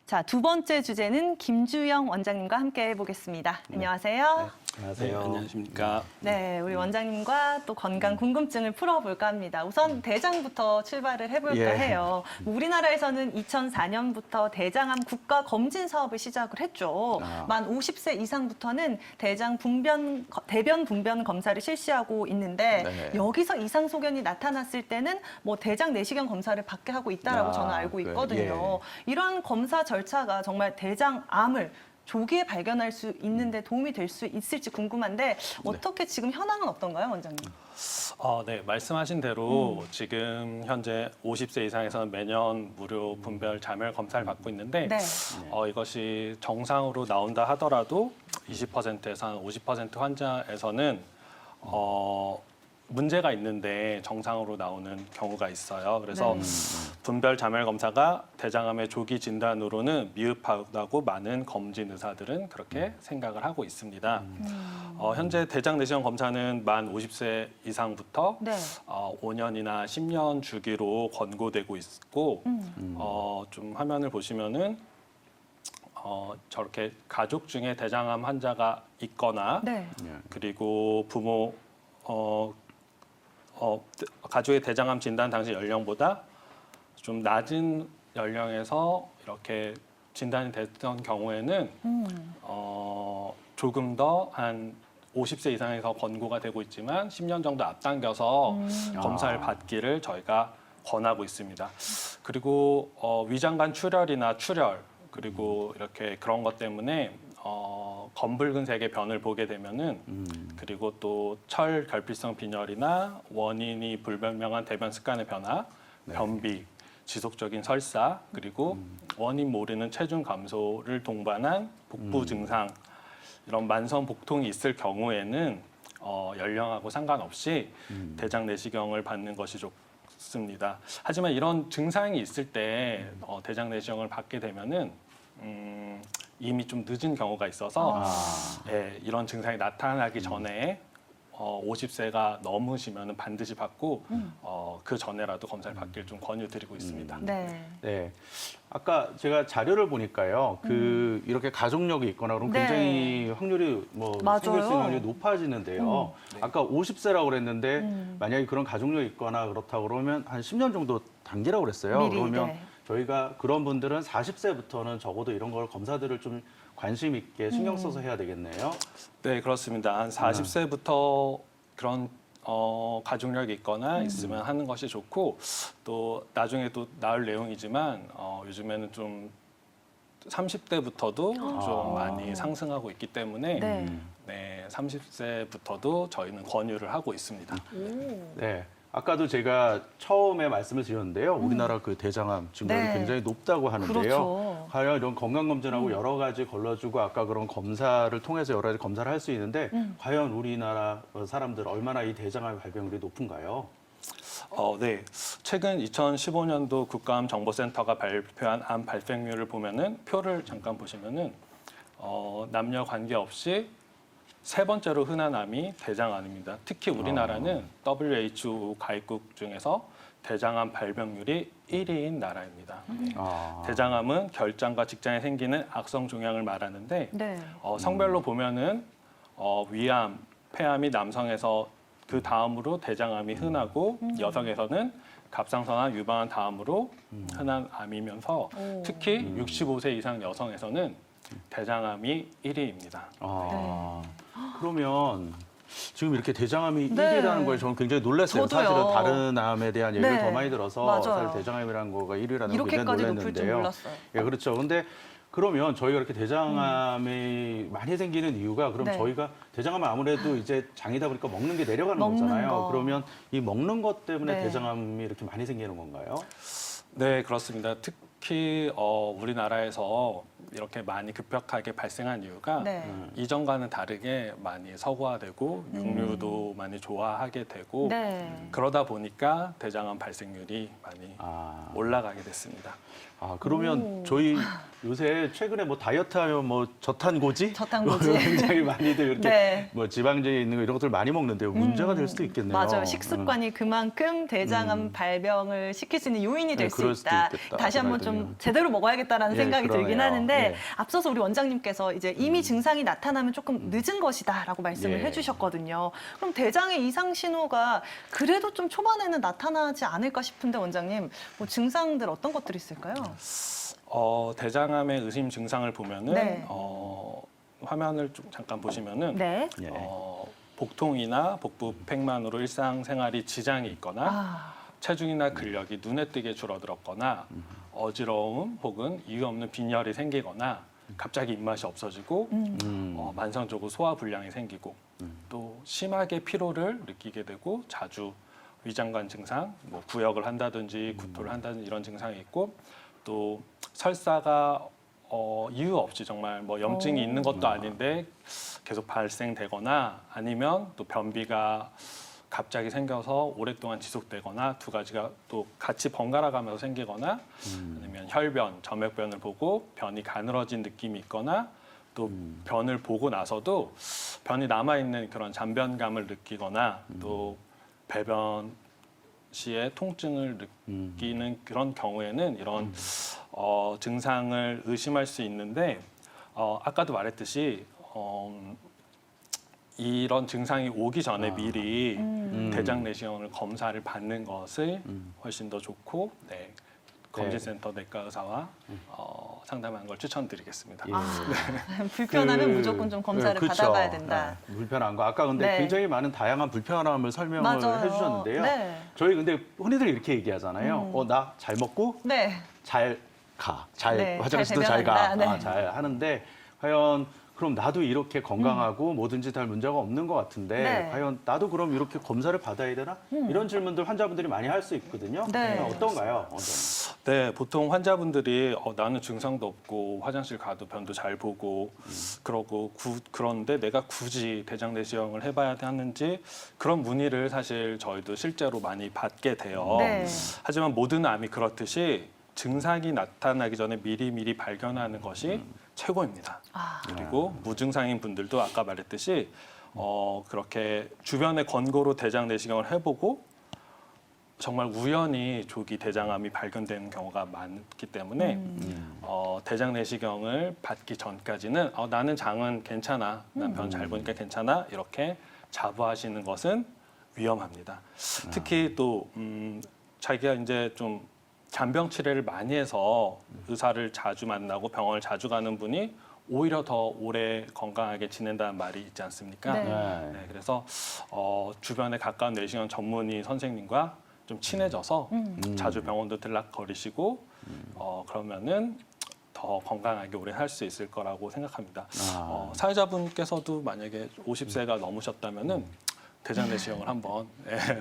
자, 두 번째 주제는 김주영 원장님과 함께 해보겠습니다. 안녕하세요. 네, 안녕하십니까. 네, 우리 원장님과 또 건강 궁금증을 풀어볼까 합니다. 우선 대장부터 출발을 해볼까 예. 해요. 뭐 우리나라에서는 2004년부터 대장암 국가 검진 사업을 시작을 했죠. 만 50세 이상부터는 대변 분변 검사를 실시하고 있는데 네. 여기서 이상 소견이 나타났을 때는 뭐 대장 내시경 검사를 받게 하고 있다라고 저는 알고 네. 있거든요. 이런 검사 절차가 정말 대장암을 조기에 발견할 수 있는데 도움이 될 수 있을지 궁금한데 어떻게 지금 현황은 어떤가요, 원장님? 네, 말씀하신 대로 지금 현재 50세 이상에서는 매년 무료 분별 자멸 검사를 받고 있는데 네. 이것이 정상으로 나온다 하더라도 20%에서 한 50% 환자에서는 문제가 있는데 정상으로 나오는 경우가 있어요. 그래서 분별 자멸 검사가 대장암의 조기 진단으로는 미흡하다고 많은 검진 의사들은 그렇게 생각을 하고 있습니다. 현재 대장 내시경 검사는 만 50세 이상부터 네. 5년이나 10년 주기로 권고되고 있고 좀 화면을 보시면은 저렇게 가족 중에 대장암 환자가 있거나 네. 그리고 부모 가족의 대장암 진단 당시 연령보다 좀 낮은 연령에서 이렇게 진단이 됐던 경우에는 조금 더 한 50세 이상에서 권고가 되고 있지만 10년 정도 앞당겨서 검사를 받기를 저희가 권하고 있습니다. 그리고 위장관 출혈이나 출혈 그리고 이렇게 그런 것 때문에 검붉은색의 변을 보게 되면은 그리고 또 철 결핍성 빈혈이나 원인이 불분명한 대변 습관의 변화, 변비, 지속적인 설사 그리고 원인 모르는 체중 감소를 동반한 복부 증상 이런 만성 복통이 있을 경우에는 연령하고 상관없이 대장 내시경을 받는 것이 좋습니다. 하지만 이런 증상이 있을 때 대장 내시경을 받게 되면은 이미 좀 늦은 경우가 있어서 이런 증상이 나타나기 전에 50세가 넘으시면 반드시 받고 그 전에라도 검사를 받기를 좀 권유드리고 있습니다. 네. 네. 아까 제가 자료를 보니까요. 이렇게 가족력이 있거나 그럼 네. 굉장히 확률이 뭐 맞아요. 생길 수 있는 확률이 높아지는데요. 아까 50세라고 그랬는데 만약에 그런 가족력이 있거나 그렇다고 그러면 한 10년 정도 단기라고 그랬어요. 미리, 그러면 네. 저희가 그런 분들은 40세부터는 적어도 이런 걸 검사들을 좀 관심 있게 신경 써서 해야 되겠네요. 네, 그렇습니다. 한 40세부터 그런 가족력이 있거나 있으면 하는 것이 좋고 또 나중에 또 나을 내용이지만 요즘에는 좀 30대부터도 좀 많이 상승하고 있기 때문에 네. 네, 30세부터도 저희는 권유를 하고 있습니다. 네. 아까도 제가 처음에 말씀을 드렸는데요. 우리나라 그 대장암 증가율이 네. 굉장히 높다고 하는데요. 그렇죠. 과연 이런 건강검진하고 여러 가지 걸러주고 아까 그런 검사를 통해서 여러 가지 검사를 할 수 있는데 과연 우리나라 사람들 얼마나 이 대장암 발병률이 높은가요? 네. 최근 2015년도 국가암정보센터가 발표한 암 발생률을 보면은 표를 잠깐 보시면은 남녀 관계없이 세 번째로 흔한 암이 대장암입니다. 특히 우리나라는 WHO 가입국 중에서 대장암 발병률이 1위인 나라입니다. 네. 대장암은 결장과 직장에 생기는 악성 종양을 말하는데 네. 성별로 보면은 위암, 폐암이 남성에서 그 다음으로 대장암이 흔하고 여성에서는 갑상선암, 유방암 다음으로 흔한 암이면서 특히 65세 이상 여성에서는 대장암이 1위입니다. 그러면 지금 이렇게 대장암이 네. 1위라는 거에 저는 굉장히 놀랐어요. 저도요. 사실은 다른 암에 대한 얘기를 네. 더 많이 들어서 맞아요. 사실 대장암이라는 거가 1위라는 거 굉장히 이렇게까지 높을 줄 놀랐는데요. 몰랐어요. 예, 그렇죠. 근데 그러면 저희가 이렇게 대장암이 많이 생기는 이유가 그럼 네. 저희가 대장암은 아무래도 이제 장이다 보니까 먹는 게 내려가는 먹는 거잖아요. 거. 그러면 이 먹는 것 때문에 네. 대장암이 이렇게 많이 생기는 건가요? 네, 그렇습니다. 특히 우리나라에서 이렇게 많이 급격하게 발생한 이유가 네. 이전과는 다르게 많이 서구화되고 육류도 많이 좋아하게 되고 네. 그러다 보니까 대장암 발생률이 많이 올라가게 됐습니다. 그러면 저희 요새 최근에 뭐 다이어트 하면 뭐 저탄고지? 저탄고지. 굉장히 많이들 이렇게 네. 뭐 지방제에 있는 거 이런 것들 많이 먹는데요. 문제가 될 수도 있겠네요. 맞아요. 식습관이 그만큼 대장암 발병을 시킬 수 있는 요인이 될 네, 수 그럴 수도 있다. 있겠다. 다시 그 한번 말 좀 들으면. 제대로 먹어야겠다라는 예, 생각이 들긴 그러네요. 하는데 텐데 네. 앞서서 우리 원장님께서 이제 이미 증상이 나타나면 조금 늦은 것이다라고 말씀을 예. 해주셨거든요. 그럼 대장의 이상 신호가 그래도 좀 초반에는 나타나지 않을까 싶은데 원장님, 뭐 증상들 어떤 것들이 있을까요? 대장암의 의심 증상을 보면은 네. 화면을 좀 잠깐 보시면은 네. 예. 복통이나 복부 팽만으로 일상생활이 지장이 있거나 아, 체중이나 근력이 눈에 띄게 줄어들었거나 어지러움 혹은 이유 없는 빈혈이 생기거나 갑자기 입맛이 없어지고 만성적으로 소화 불량이 생기고 또 심하게 피로를 느끼게 되고 자주 위장관 증상, 뭐 구역을 한다든지 구토를 한다든지 이런 증상이 있고 또 설사가 이유 없이 정말 뭐 염증이 오. 있는 것도 아닌데 계속 발생되거나 아니면 또 변비가 갑자기 생겨서 오랫동안 지속되거나 두 가지가 또 같이 번갈아 가면서 생기거나 아니면 혈변, 점액변을 보고 변이 가늘어진 느낌이 있거나 또 변을 보고 나서도 변이 남아있는 그런 잔변감을 느끼거나 또 배변 시에 통증을 느끼는 그런 경우에는 이런 증상을 의심할 수 있는데 아까도 말했듯이 이런 증상이 오기 전에 미리 대장 내시경을 검사를 받는 것을 훨씬 더 좋고 네, 검진센터 내과 의사와 상담하는 걸 추천드리겠습니다. 예. 불편하면 무조건 좀 검사를 그쵸. 받아봐야 된다. 네, 불편한 거. 아까 근데 네. 굉장히 많은 다양한 불편함을 설명을 맞아요. 해주셨는데요. 네. 저희 근데 흔히들 이렇게 얘기하잖아요. 나 잘 먹고 네. 잘 가. 잘 네, 화장실도 잘 잘 가. 대변한다. 네. 잘 하는데 과연 그럼 나도 이렇게 건강하고 뭐든지 다 문제가 없는 것 같은데 네. 과연 나도 그럼 이렇게 검사를 받아야 되나? 이런 질문들 환자분들이 많이 할 수 있거든요. 네. 어떤가요? 네, 보통 환자분들이 나는 증상도 없고 화장실 가도 변도 잘 보고 그러고 그런데 내가 굳이 대장 내시경을 해봐야 하는지 그런 문의를 사실 저희도 실제로 많이 받게 돼요. 네. 하지만 모든 암이 그렇듯이 증상이 나타나기 전에 미리미리 발견하는 것이 최고입니다. 아. 그리고 무증상인 분들도 아까 말했듯이 그렇게 주변의 권고로 대장 내시경을 해보고 정말 우연히 조기 대장암이 발견되는 경우가 많기 때문에 대장 내시경을 받기 전까지는 나는 장은 괜찮아, 난 변 잘 보니까 괜찮아 이렇게 자부하시는 것은 위험합니다. 특히 또 자기가 이제 좀 잔병 치레를 많이 해서 의사를 자주 만나고 병원을 자주 가는 분이 오히려 더 오래 건강하게 지낸다는 말이 있지 않습니까? 네. 네, 그래서 주변에 가까운 내시경 전문의 선생님과 좀 친해져서 자주 병원도 들락거리시고 그러면은 더 건강하게 오래 살 수 있을 거라고 생각합니다. 사회자분께서도 만약에 50세가 넘으셨다면은 대장 내시경을 한번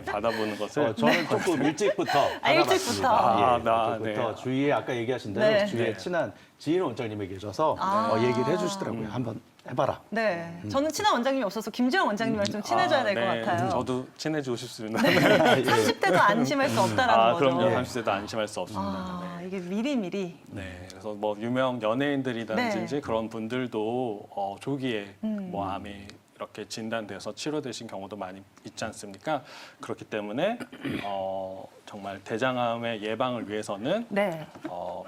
받아보는 것을 저는 조금 일찍부터 일찍부터. 받아봤습니다. 네. 일찍부터 주위에 아까 얘기하신 대로 네. 주위에 네. 친한 지인 원장님이 계셔서 얘기를 해주시더라고요. 한번 해봐라. 네. 저는 친한 원장님이 없어서 김주영 원장님이랑 좀 친해져야 될 것 네. 같아요. 저도 친해지고 싶습니다. 30대도 안심할 수 없다라는 거죠. 그럼요. 네. 30세도 안심할 수 없습니다. 네. 이게 미리미리. 네, 그래서 뭐 유명 연예인들이라든지 그런 분들도 조기에 뭐 암이 이렇게 진단돼서 치료되신 경우도 많이 있지 않습니까? 그렇기 때문에 정말 대장암의 예방을 위해서는 네.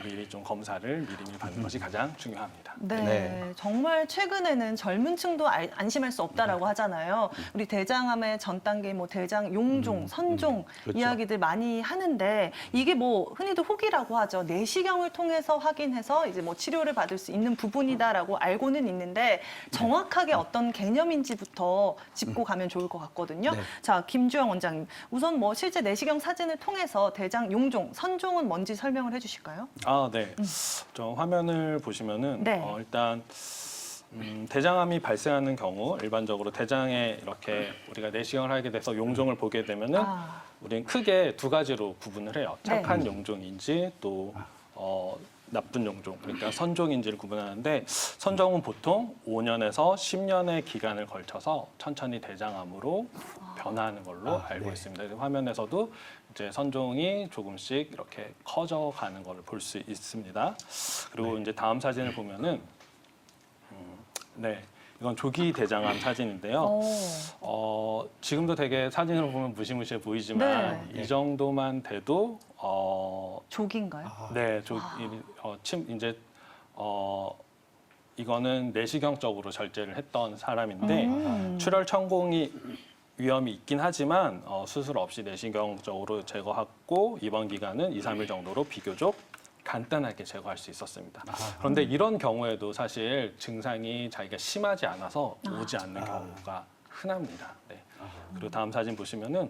미리 좀 검사를 미리미리 받는 것이 가장 중요합니다. 네, 네. 정말 최근에는 젊은 층도 안심할 수 없다라고 하잖아요. 우리 대장암의 전 단계 뭐 대장 용종, 선종 그렇죠. 이야기들 많이 하는데 이게 뭐 흔히도 혹이라고 하죠. 내시경을 통해서 확인해서 이제 뭐 치료를 받을 수 있는 부분이다라고 알고는 있는데 정확하게 어떤 개념인지부터 짚고 가면 좋을 것 같거든요. 네. 자, 김주영 원장님, 우선 뭐 실제 내시경 사진을 통해서 대장 용종, 선종은 뭔지 설명을 해주실까요? 네. 저 화면을 보시면은 네. 일단 대장암이 발생하는 경우 일반적으로 대장에 이렇게 우리가 내시경을 하게 돼서 용종을 보게 되면은 우리는 크게 두 가지로 구분을 해요. 착한 네. 용종인지 또 나쁜 용종, 그러니까 선종인지를 구분하는데 선종은 보통 5년에서 10년의 기간을 걸쳐서 천천히 대장암으로 변화하는 걸로 알고 네. 있습니다. 화면에서도 이제 선종이 조금씩 이렇게 커져가는 걸 볼 수 있습니다. 그리고 이제 다음 사진을 보면은 네. 이건 조기 대장암 사진인데요. 지금도 되게 사진으로 보면 무시무시해 보이지만 네. 이 정도만 돼도 조기인가요? 네, 이제 이거는 내시경적으로 절제를 했던 사람인데 출혈 천공이 위험이 있긴 하지만 수술 없이 내시경적으로 제거하고 입원 기간은 2, 3일 정도로 비교적 간단하게 제거할 수 있었습니다. 그런데 이런 경우에도 사실 증상이 자기가 심하지 않아서 오지 않는 경우가 흔합니다. 네. 그리고 다음 사진 보시면은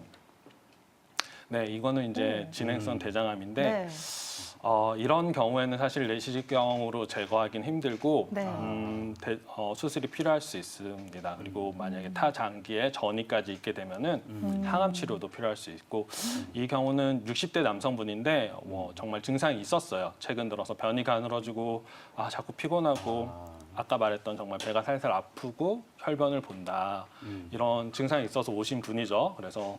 네, 이거는 이제 진행성 대장암인데 네. 이런 경우에는 사실 내시경으로 제거하기는 힘들고 네. 수술이 필요할 수 있습니다. 그리고 만약에 타장기에 전이까지 있게 되면은 항암 치료도 필요할 수 있고 이 경우는 60대 남성분인데 정말 증상이 있었어요. 최근 들어서 변이 가늘어지고 자꾸 피곤하고 아까 말했던 정말 배가 살살 아프고 혈변을 본다 이런 증상이 있어서 오신 분이죠. 그래서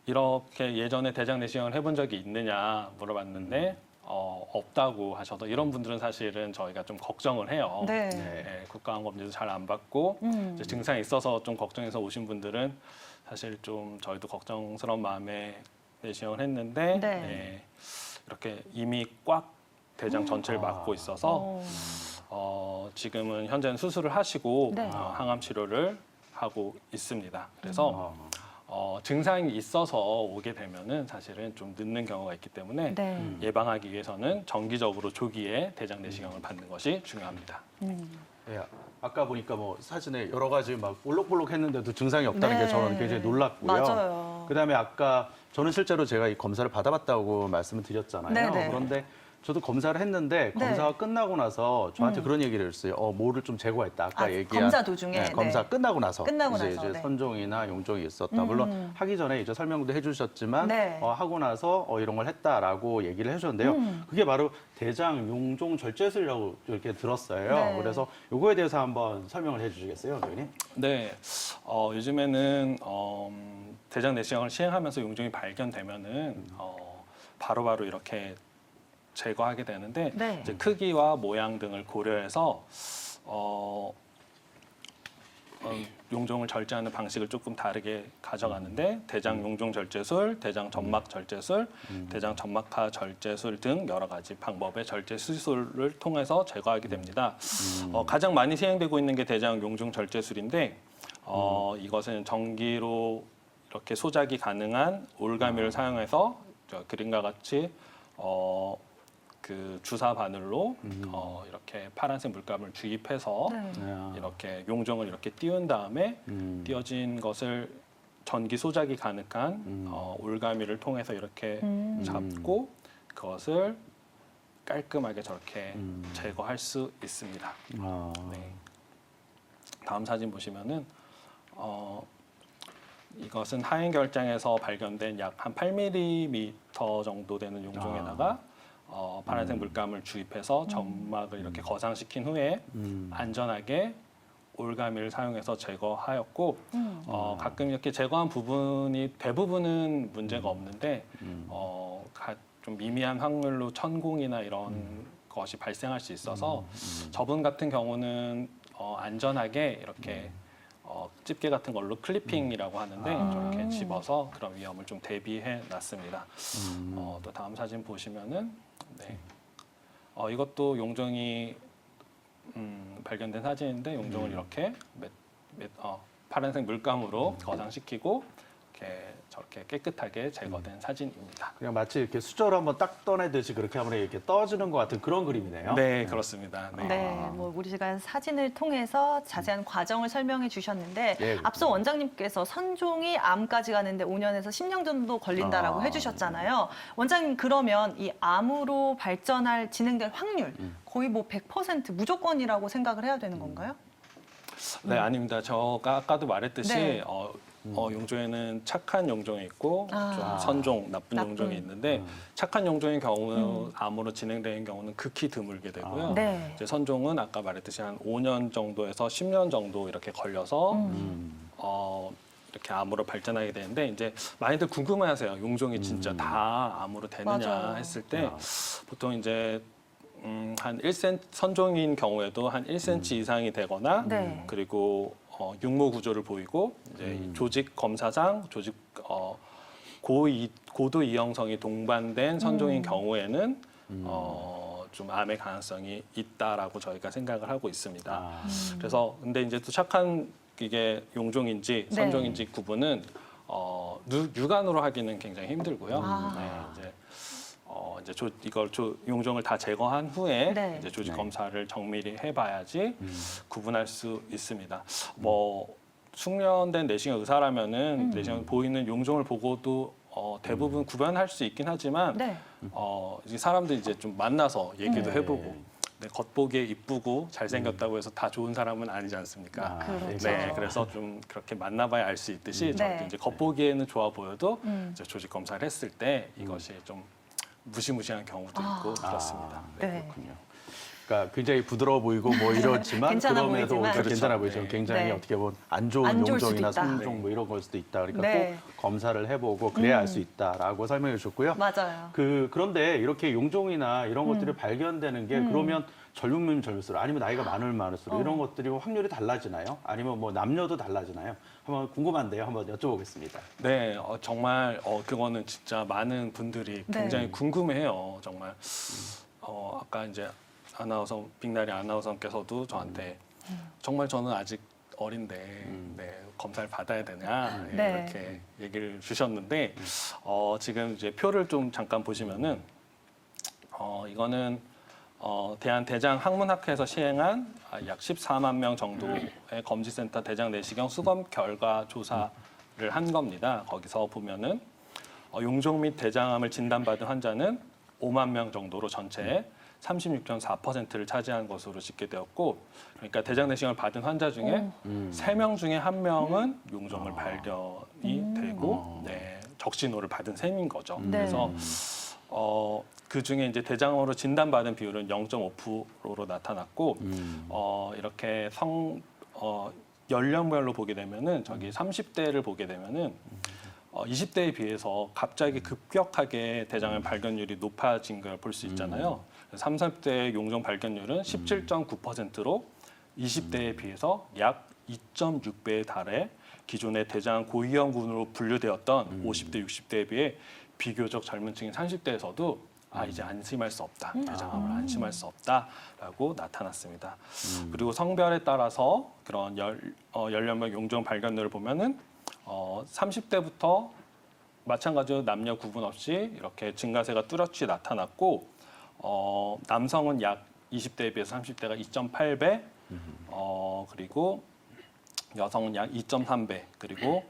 이렇게 예전에 대장 내시경을 해본 적이 있느냐 물어봤는데 없다고 하셔서 이런 분들은 사실은 저희가 좀 걱정을 해요. 네. 네, 국가암 검진도 잘 안 받고 이제 증상이 있어서 좀 걱정해서 오신 분들은 사실 좀 저희도 걱정스러운 마음에 내시경을 했는데 네. 네, 이렇게 이미 꽉 대장 전체를 막고 있어서 지금은 현재는 수술을 하시고 네. 항암 치료를 하고 있습니다. 그래서 증상이 있어서 오게 되면은 사실은 좀 늦는 경우가 있기 때문에 네. 예방하기 위해서는 정기적으로 조기에 대장 내시경을 받는 것이 중요합니다. 예, 아까 보니까 뭐 사진에 여러 가지 막 볼록볼록했는데도 증상이 없다는 네. 게 저는 굉장히 놀랐고요. 맞아요. 그다음에 아까 저는 실제로 제가 이 검사를 받아봤다고 말씀을 드렸잖아요. 네네. 그런데 저도 검사를 했는데 네. 검사가 끝나고 나서 저한테 그런 얘기를 했어요. 뭐를 좀 제거했다. 아까 얘기한 검사 도중에? 네, 검사 네. 끝나고 나서 끝나고 이제, 나서, 네. 선종이나 용종이 있었다. 물론 하기 전에 이제 설명도 해주셨지만 네. 하고 나서 이런 걸 했다라고 얘기를 해주셨는데요. 그게 바로 대장 용종 절제술이라고 이렇게 들었어요. 네. 그래서 요거에 대해서 한번 설명을 해주시겠어요, 교수님? 네, 요즘에는 대장 내시경을 시행하면서 용종이 발견되면은 바로바로 이렇게 제거하게 되는데 네. 이제 크기와 모양 등을 고려해서 용종을 절제하는 방식을 조금 다르게 가져가는데 대장 용종 절제술, 대장 점막 절제술, 대장 점막하 절제술 등 여러 가지 방법의 절제 수술을 통해서 제거하게 됩니다. 가장 많이 시행되고 있는 게 대장 용종 절제술인데 이것은 전기로 이렇게 소작이 가능한 올가미를 사용해서 그림과 같이 그 주사 바늘로 이렇게 파란색 물감을 주입해서 네. 이렇게 용종을 이렇게 띄운 다음에 띄어진 것을 전기 소작이 가능한 올가미를 통해서 이렇게 잡고 그것을 깔끔하게 저렇게 제거할 수 있습니다. 네. 다음 사진 보시면은 이것은 하행결장에서 발견된 약 한 8mm 정도 되는 용종에다가 파란색 물감을 주입해서 점막을 이렇게 거상시킨 후에 안전하게 올가미를 사용해서 제거하였고 가끔 이렇게 제거한 부분이 대부분은 문제가 없는데 좀 미미한 확률로 천공이나 이런 것이 발생할 수 있어서 저분 같은 경우는 안전하게 이렇게 집게 같은 걸로 클리핑이라고 하는데 저렇게 집어서 그런 위험을 좀 대비해 놨습니다. 또 다음 사진 보시면은 네. 이것도 용종이 발견된 사진인데 용종을 이렇게 파란색 물감으로 거상시키고 이렇게 저렇게 깨끗하게 제거된 사진입니다. 그냥 마치 이렇게 수저를 한번 딱 떠내듯이 그렇게 하면 이렇게 떠지는 것 같은 그런 그림이네요. 네, 그렇습니다. 네. 네, 뭐 우리가 사진을 통해서 자세한 과정을 설명해 주셨는데 예, 앞서 원장님께서 선종이 암까지 가는데 5년에서 10년 정도 걸린다라고 해주셨잖아요. 원장님 그러면 이 암으로 발전할 진행될 확률 거의 뭐 100% 무조건이라고 생각을 해야 되는 건가요? 네, 아닙니다. 제가 아까도 말했듯이 네. 용종에는 착한 용종이 있고 좀 선종, 나쁜 나쁜. 용종이 있는데 착한 용종의 경우 암으로 진행되는 경우는 극히 드물게 되고요. 네. 이제 선종은 아까 말했듯이 한 5년 정도에서 10년 정도 이렇게 걸려서 이렇게 암으로 발전하게 되는데 이제 많이들 궁금해하세요. 용종이 진짜 다 암으로 되느냐 맞아요. 했을 때 보통 이제 한 1cm 선종인 경우에도 한 1cm 이상이 되거나 네. 그리고 육모 구조를 보이고 이제 이 조직 검사상 조직 고도 이형성이 동반된 선종인 경우에는 좀 암의 가능성이 있다라고 저희가 생각을 하고 있습니다. 아. 그래서 근데 이제 또 착한 이게 용종인지 네. 선종인지 구분은 육안으로 하기는 굉장히 힘들고요. 아. 네, 이제 이걸 용종을 다 제거한 후에 네. 이제 조직 네. 검사를 정밀히 해봐야지 구분할 수 있습니다. 뭐 숙련된 내시경 의사라면은 내시경 보이는 용종을 보고도 대부분 구별할 수 있긴 하지만 네. 이제 사람들이 이제 좀 만나서 얘기도 네. 해보고 네, 겉보기에 이쁘고 잘생겼다고 해서 다 좋은 사람은 아니지 않습니까? 그렇죠. 네, 그래서 좀 그렇게 만나봐야 알 수 있듯이 저희도 네. 이제 겉보기에는 좋아 보여도 이제 조직 검사를 했을 때 이것이 좀 무시무시한 경우도 있고 그렇습니다. 네. 그렇군요. 그러니까 굉장히 부드러워 보이고 뭐 이렇지만 괜찮아 그럼에도 보이지만. 그렇죠. 괜찮아 그렇죠. 보이죠. 네. 굉장히 네. 어떻게 보면 안 좋은 안 좋을 수도 용종이나 있다. 성종 뭐 이런 걸 수도 있다. 그러니까 네. 꼭 검사를 해보고 그래야 알 수 있다라고 설명해 주셨고요. 맞아요. 그런데 이렇게 용종이나 이런 것들이 발견되는 게 그러면 젊으면 젊을수록 아니면 나이가 많으면 많을수록 이런 것들이 확률이 달라지나요? 아니면 뭐 남녀도 달라지나요? 한번 궁금한데요. 한번 여쭤보겠습니다. 네, 정말 그거는 진짜 많은 분들이 네. 굉장히 궁금해해요. 정말 아까 이제 빅나리 아나운서께서도 저한테 정말 저는 아직 어린데 네, 검사를 받아야 되냐 네. 이렇게 얘기를 주셨는데 지금 이제 표를 좀 잠깐 보시면은 이거는 대한대장학문학회에서 시행한 약 14만 명 정도의 검지센터 대장 내시경 수검 결과 조사를 한 겁니다. 거기서 보면은 용종 및 대장암을 진단받은 환자는 5만 명 정도로 전체의 36.4%를 차지한 것으로 집계되었고, 그러니까 대장 내시경을 받은 환자 중에 3명 중에 1명은 용종을 발견이 되고 네, 적신호를 받은 셈인 거죠. 네. 그래서 그 중에 이제 대장암으로 진단받은 비율은 0.5%로 나타났고 이렇게 연령별로 보게 되면은 저기 30대를 보게 되면은 20대에 비해서 갑자기 급격하게 대장암 발견율이 높아진 걸 볼 수 있잖아요. 30대 용종 발견율은 17.9%로 20대에 비해서 약 2.6배에 달해 기존의 대장암 고위험군으로 분류되었던 50대, 60대에 비해 비교적 젊은 층인 30대에서도 이제 안심할 수 없다. 대장암을 안심할 수 없다라고 나타났습니다. 그리고 성별에 따라서 그런 연령별 용종 발견율을 보면은 30대부터 마찬가지로 남녀 구분 없이 이렇게 증가세가 뚜렷이 나타났고 남성은 약 20대에 비해서 30대가 2.8배, 그리고 여성은 약 2.3배, 그리고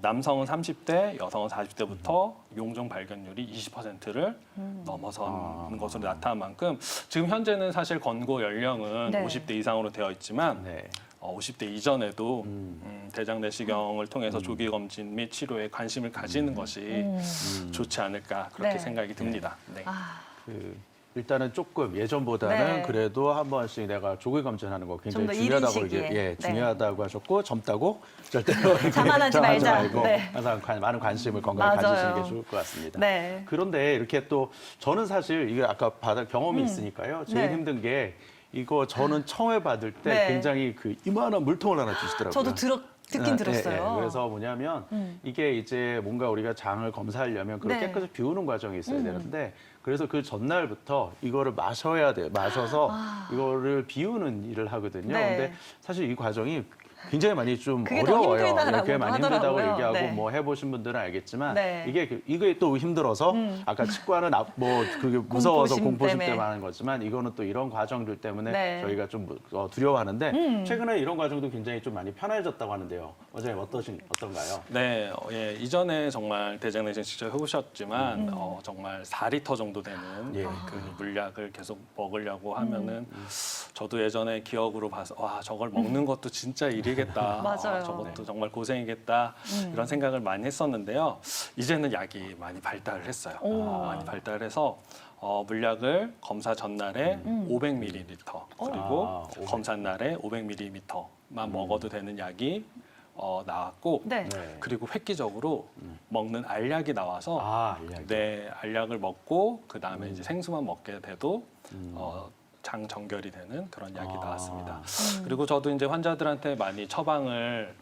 남성은 30대, 여성은 40대부터 용종 발견율이 20%를 넘어선 것으로 나타난 만큼 지금 현재는 사실 권고 연령은 네. 50대 이상으로 되어 있지만 네. 50대 이전에도 대장 내시경을 통해서 조기 검진 및 치료에 관심을 가지는 것이 좋지 않을까 그렇게 네. 생각이 듭니다. 네. 일단은 조금 예전보다는 네. 그래도 한 번씩 내가 조기 검진하는 거 굉장히 좀더 중요하다고 이른 이제 시기에. 네. 중요하다고 하셨고 젊다고 절대로 이렇게 자만하지 말자. 말고 네. 항상 많은 관심을 건강에 맞아요. 가지시는 게 좋을 것 같습니다. 네. 그런데 이렇게 또 저는 사실 이게 아까 받은 경험이 있으니까요. 제일 네. 힘든 게 이거 저는 처음에 받을 때 네. 굉장히 그 이만한 물통을 하나 주시더라고요. 저도 듣긴 들었어요. 네, 네. 그래서 뭐냐면 이게 이제 뭔가 우리가 장을 검사하려면 그걸 네. 깨끗이 비우는 과정이 있어야 되는데 그래서 그 전날부터 이거를 마셔야 돼요. 마셔서 이거를 비우는 일을 하거든요. 네. 근데 사실 이 과정이 굉장히 많이 좀 그게 더 어려워요. 힘들다라고도 그게 많이 힘들다고 하더라고요. 얘기하고 네. 뭐 해보신 분들은 알겠지만 네. 이게 또 힘들어서 아까 치과는 뭐 그게 무서워서 공포심 공포심 때문에. 때문에 하는 거지만 이거는 또 이런 과정들 때문에 네. 저희가 좀 두려워하는데 최근에 이런 과정도 굉장히 좀 많이 편해졌다고 하는데요. 원장님 어떤가요? 네, 이전에 정말 대장 내시경 직접 해보셨지만 정말 4리터 정도 되는 예. 그 물약을 계속 먹으려고 하면은 저도 예전에 기억으로 봐서 와 저걸 먹는 것도 진짜 일이겠다. 맞아요. 저것도 정말 고생이겠다 이런 생각을 많이 했었는데요. 이제는 약이 많이 발달을 했어요. 많이 발달해서 물약을 검사 전날에 500ml 그리고 500. 검사 날에 500ml만 먹어도 되는 약이 나왔고 네. 네. 그리고 획기적으로 먹는 알약이 나와서 이야기. 네, 알약을 먹고 그 다음에 이제 생수만 먹게 돼도 장 정결이 되는 그런 약이 나왔습니다. 그리고 저도 이제 환자들한테 많이 처방을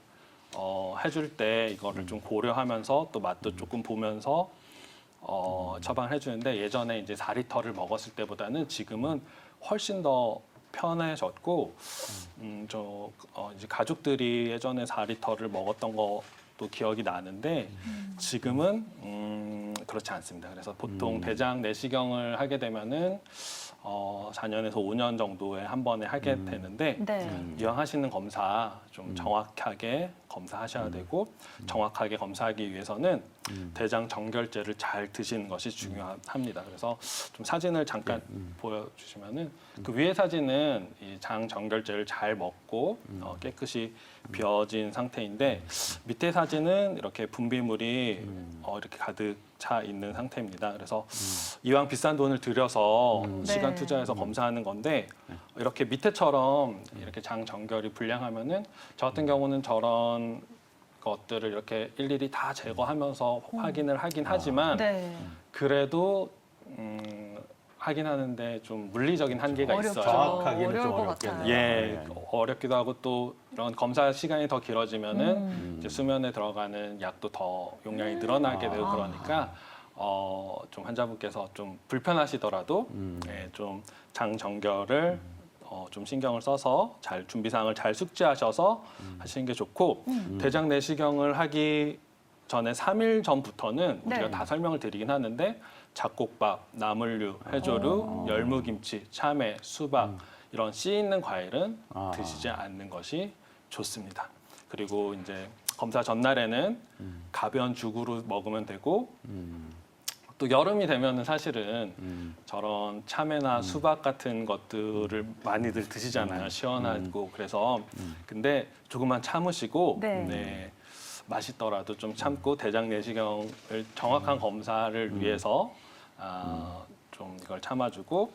해줄 때 이거를 좀 고려하면서 또 맛도 조금 보면서 처방을 해주는데 예전에 이제 4리터를 먹었을 때보다는 지금은 훨씬 더 편해졌고 이제 가족들이 예전에 4리터를 먹었던 것도 기억이 나는데 지금은 그렇지 않습니다. 그래서 보통 대장 내시경을 하게 되면은 4년에서 5년 정도에 한 번에 하게 되는데 네. 이왕 하시는 검사 좀 정확하게 검사하셔야 되고 정확하게 검사하기 위해서는 대장 정결제를 잘 드시는 것이 중요합니다. 그래서 좀 사진을 잠깐 보여주시면은 그 위에 사진은 이 장 정결제를 잘 먹고 깨끗이 비워진 상태인데 밑에 사진은 이렇게 분비물이 이렇게 가득 차 있는 상태입니다. 그래서 이왕 비싼 돈을 들여서 시간 네. 투자해서 검사하는 건데 이렇게 밑에처럼 이렇게 장 정결이 불량하면은 저 같은 경우는 저런 것들을 이렇게 일일이 다 제거하면서 확인을 하긴 하지만 네. 그래도 하긴 하는데 좀 물리적인 한계가 어렵죠. 있어요. 정확하기는 어려울 좀 것 어렵겠네요. 같아요. 예, 어렵기도 하고 또 이런 검사 시간이 더 길어지면은 이제 수면에 들어가는 약도 더 용량이 늘어나게 되고 그러니까 좀 환자분께서 좀 불편하시더라도 예, 좀 장 정결을 좀 신경을 써서 잘 준비 사항을 잘 숙지하셔서 하시는 게 좋고 대장 내시경을 하기 전에 3일 전부터는 네. 우리가 다 설명을 드리긴 하는데 잡곡밥, 나물류, 해조류, 열무김치, 참외, 수박 이런 씨 있는 과일은 드시지 않는 것이 좋습니다. 그리고 이제 검사 전날에는 가벼운 죽으로 먹으면 되고 또 여름이 되면은 사실은 저런 참외나 수박 같은 것들을 많이들 드시잖아요. 시원하고 그래서 근데 조금만 참으시고 네. 네, 맛있더라도 좀 참고 대장 내시경을 정확한 검사를 위해서 좀 이걸 참아주고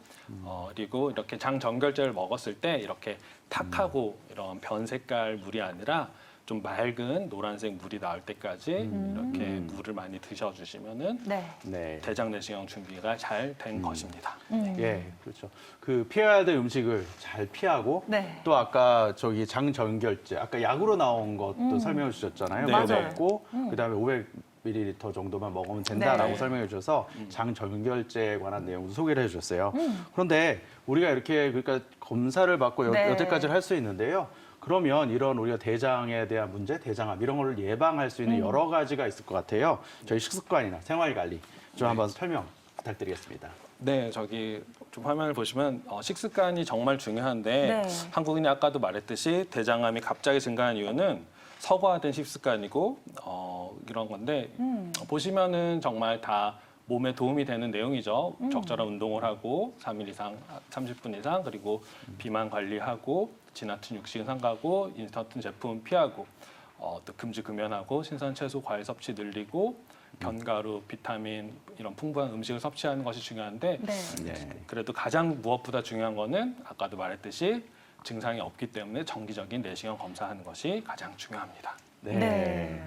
그리고 이렇게 장 정결제를 먹었을 때 이렇게 탁하고 이런 변 색깔 물이 아니라 좀 맑은 노란색 물이 나올 때까지 이렇게 물을 많이 드셔주시면은 네. 네. 대장 내시경 준비가 잘 된 것입니다. 예, 그렇죠. 그 피해야 될 음식을 잘 피하고 네. 또 아까 저기 장정결제 아까 약으로 나온 것도 설명해 주셨잖아요. 네, 그거 맞아요. 먹고 그다음에 500ml 정도만 먹으면 된다라고 네. 설명해 주셔서 장정결제에 관한 내용도 소개를 해 주셨어요. 그런데 우리가 이렇게 그러니까 검사를 받고 네. 여태까지를 할 수 있는데요. 그러면 이런 우리가 대장에 대한 문제, 대장암 이런 거를 예방할 수 있는 여러 가지가 있을 것 같아요. 저희 식습관이나 생활 관리 좀 한번 설명 부탁드리겠습니다. 네, 저기 좀 화면을 보시면 식습관이 정말 중요한데 네. 한국인이 아까도 말했듯이 대장암이 갑자기 증가한 이유는 서구화된 식습관이고 이런 건데 보시면은 정말 다 몸에 도움이 되는 내용이죠. 적절한 운동을 하고 3일 이상, 30분 이상 그리고 비만 관리하고 지나친 육식은 삼가고 인스턴트 제품 피하고 또 금주 금연하고 신선 채소 과일 섭취 늘리고 견과류, 비타민 이런 풍부한 음식을 섭취하는 것이 중요한데 네. 네. 그래도 가장 무엇보다 중요한 거는 아까도 말했듯이 증상이 없기 때문에 정기적인 내시경 검사하는 것이 가장 중요합니다. 네.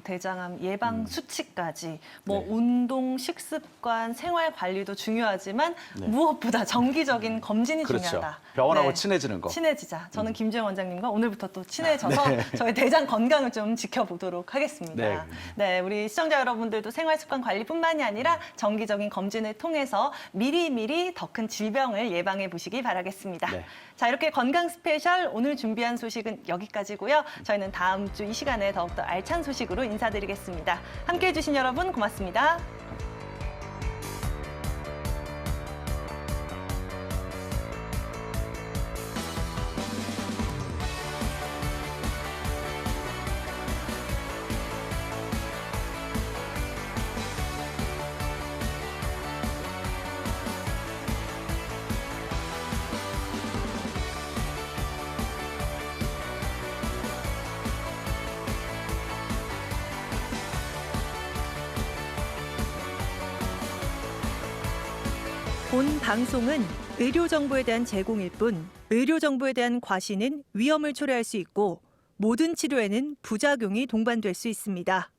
대장암 예방 수치까지 뭐 네. 운동, 식습관, 생활 관리도 중요하지만 네. 무엇보다 정기적인 검진이 그렇죠. 중요하다. 병원하고 네. 친해지는 거. 친해지자. 저는 김주영 원장님과 오늘부터 또 친해져서 저희 대장 건강을 좀 지켜보도록 하겠습니다. 네. 네, 우리 시청자 여러분들도 생활 습관 관리뿐만이 아니라 정기적인 검진을 통해서 미리미리 더 큰 질병을 예방해 보시기 바라겠습니다. 네. 자, 이렇게 건강 스페셜 오늘 준비한 소식은 여기까지고요. 저희는 다음 주 이 시간에 더욱더 알찬 소식으로 인사드리겠습니다. 함께해 주신 여러분 고맙습니다. 본 방송은 의료 정보에 대한 제공일 뿐 의료 정보에 대한 과시는 위험을 초래할 수 있고 모든 치료에는 부작용이 동반될 수 있습니다.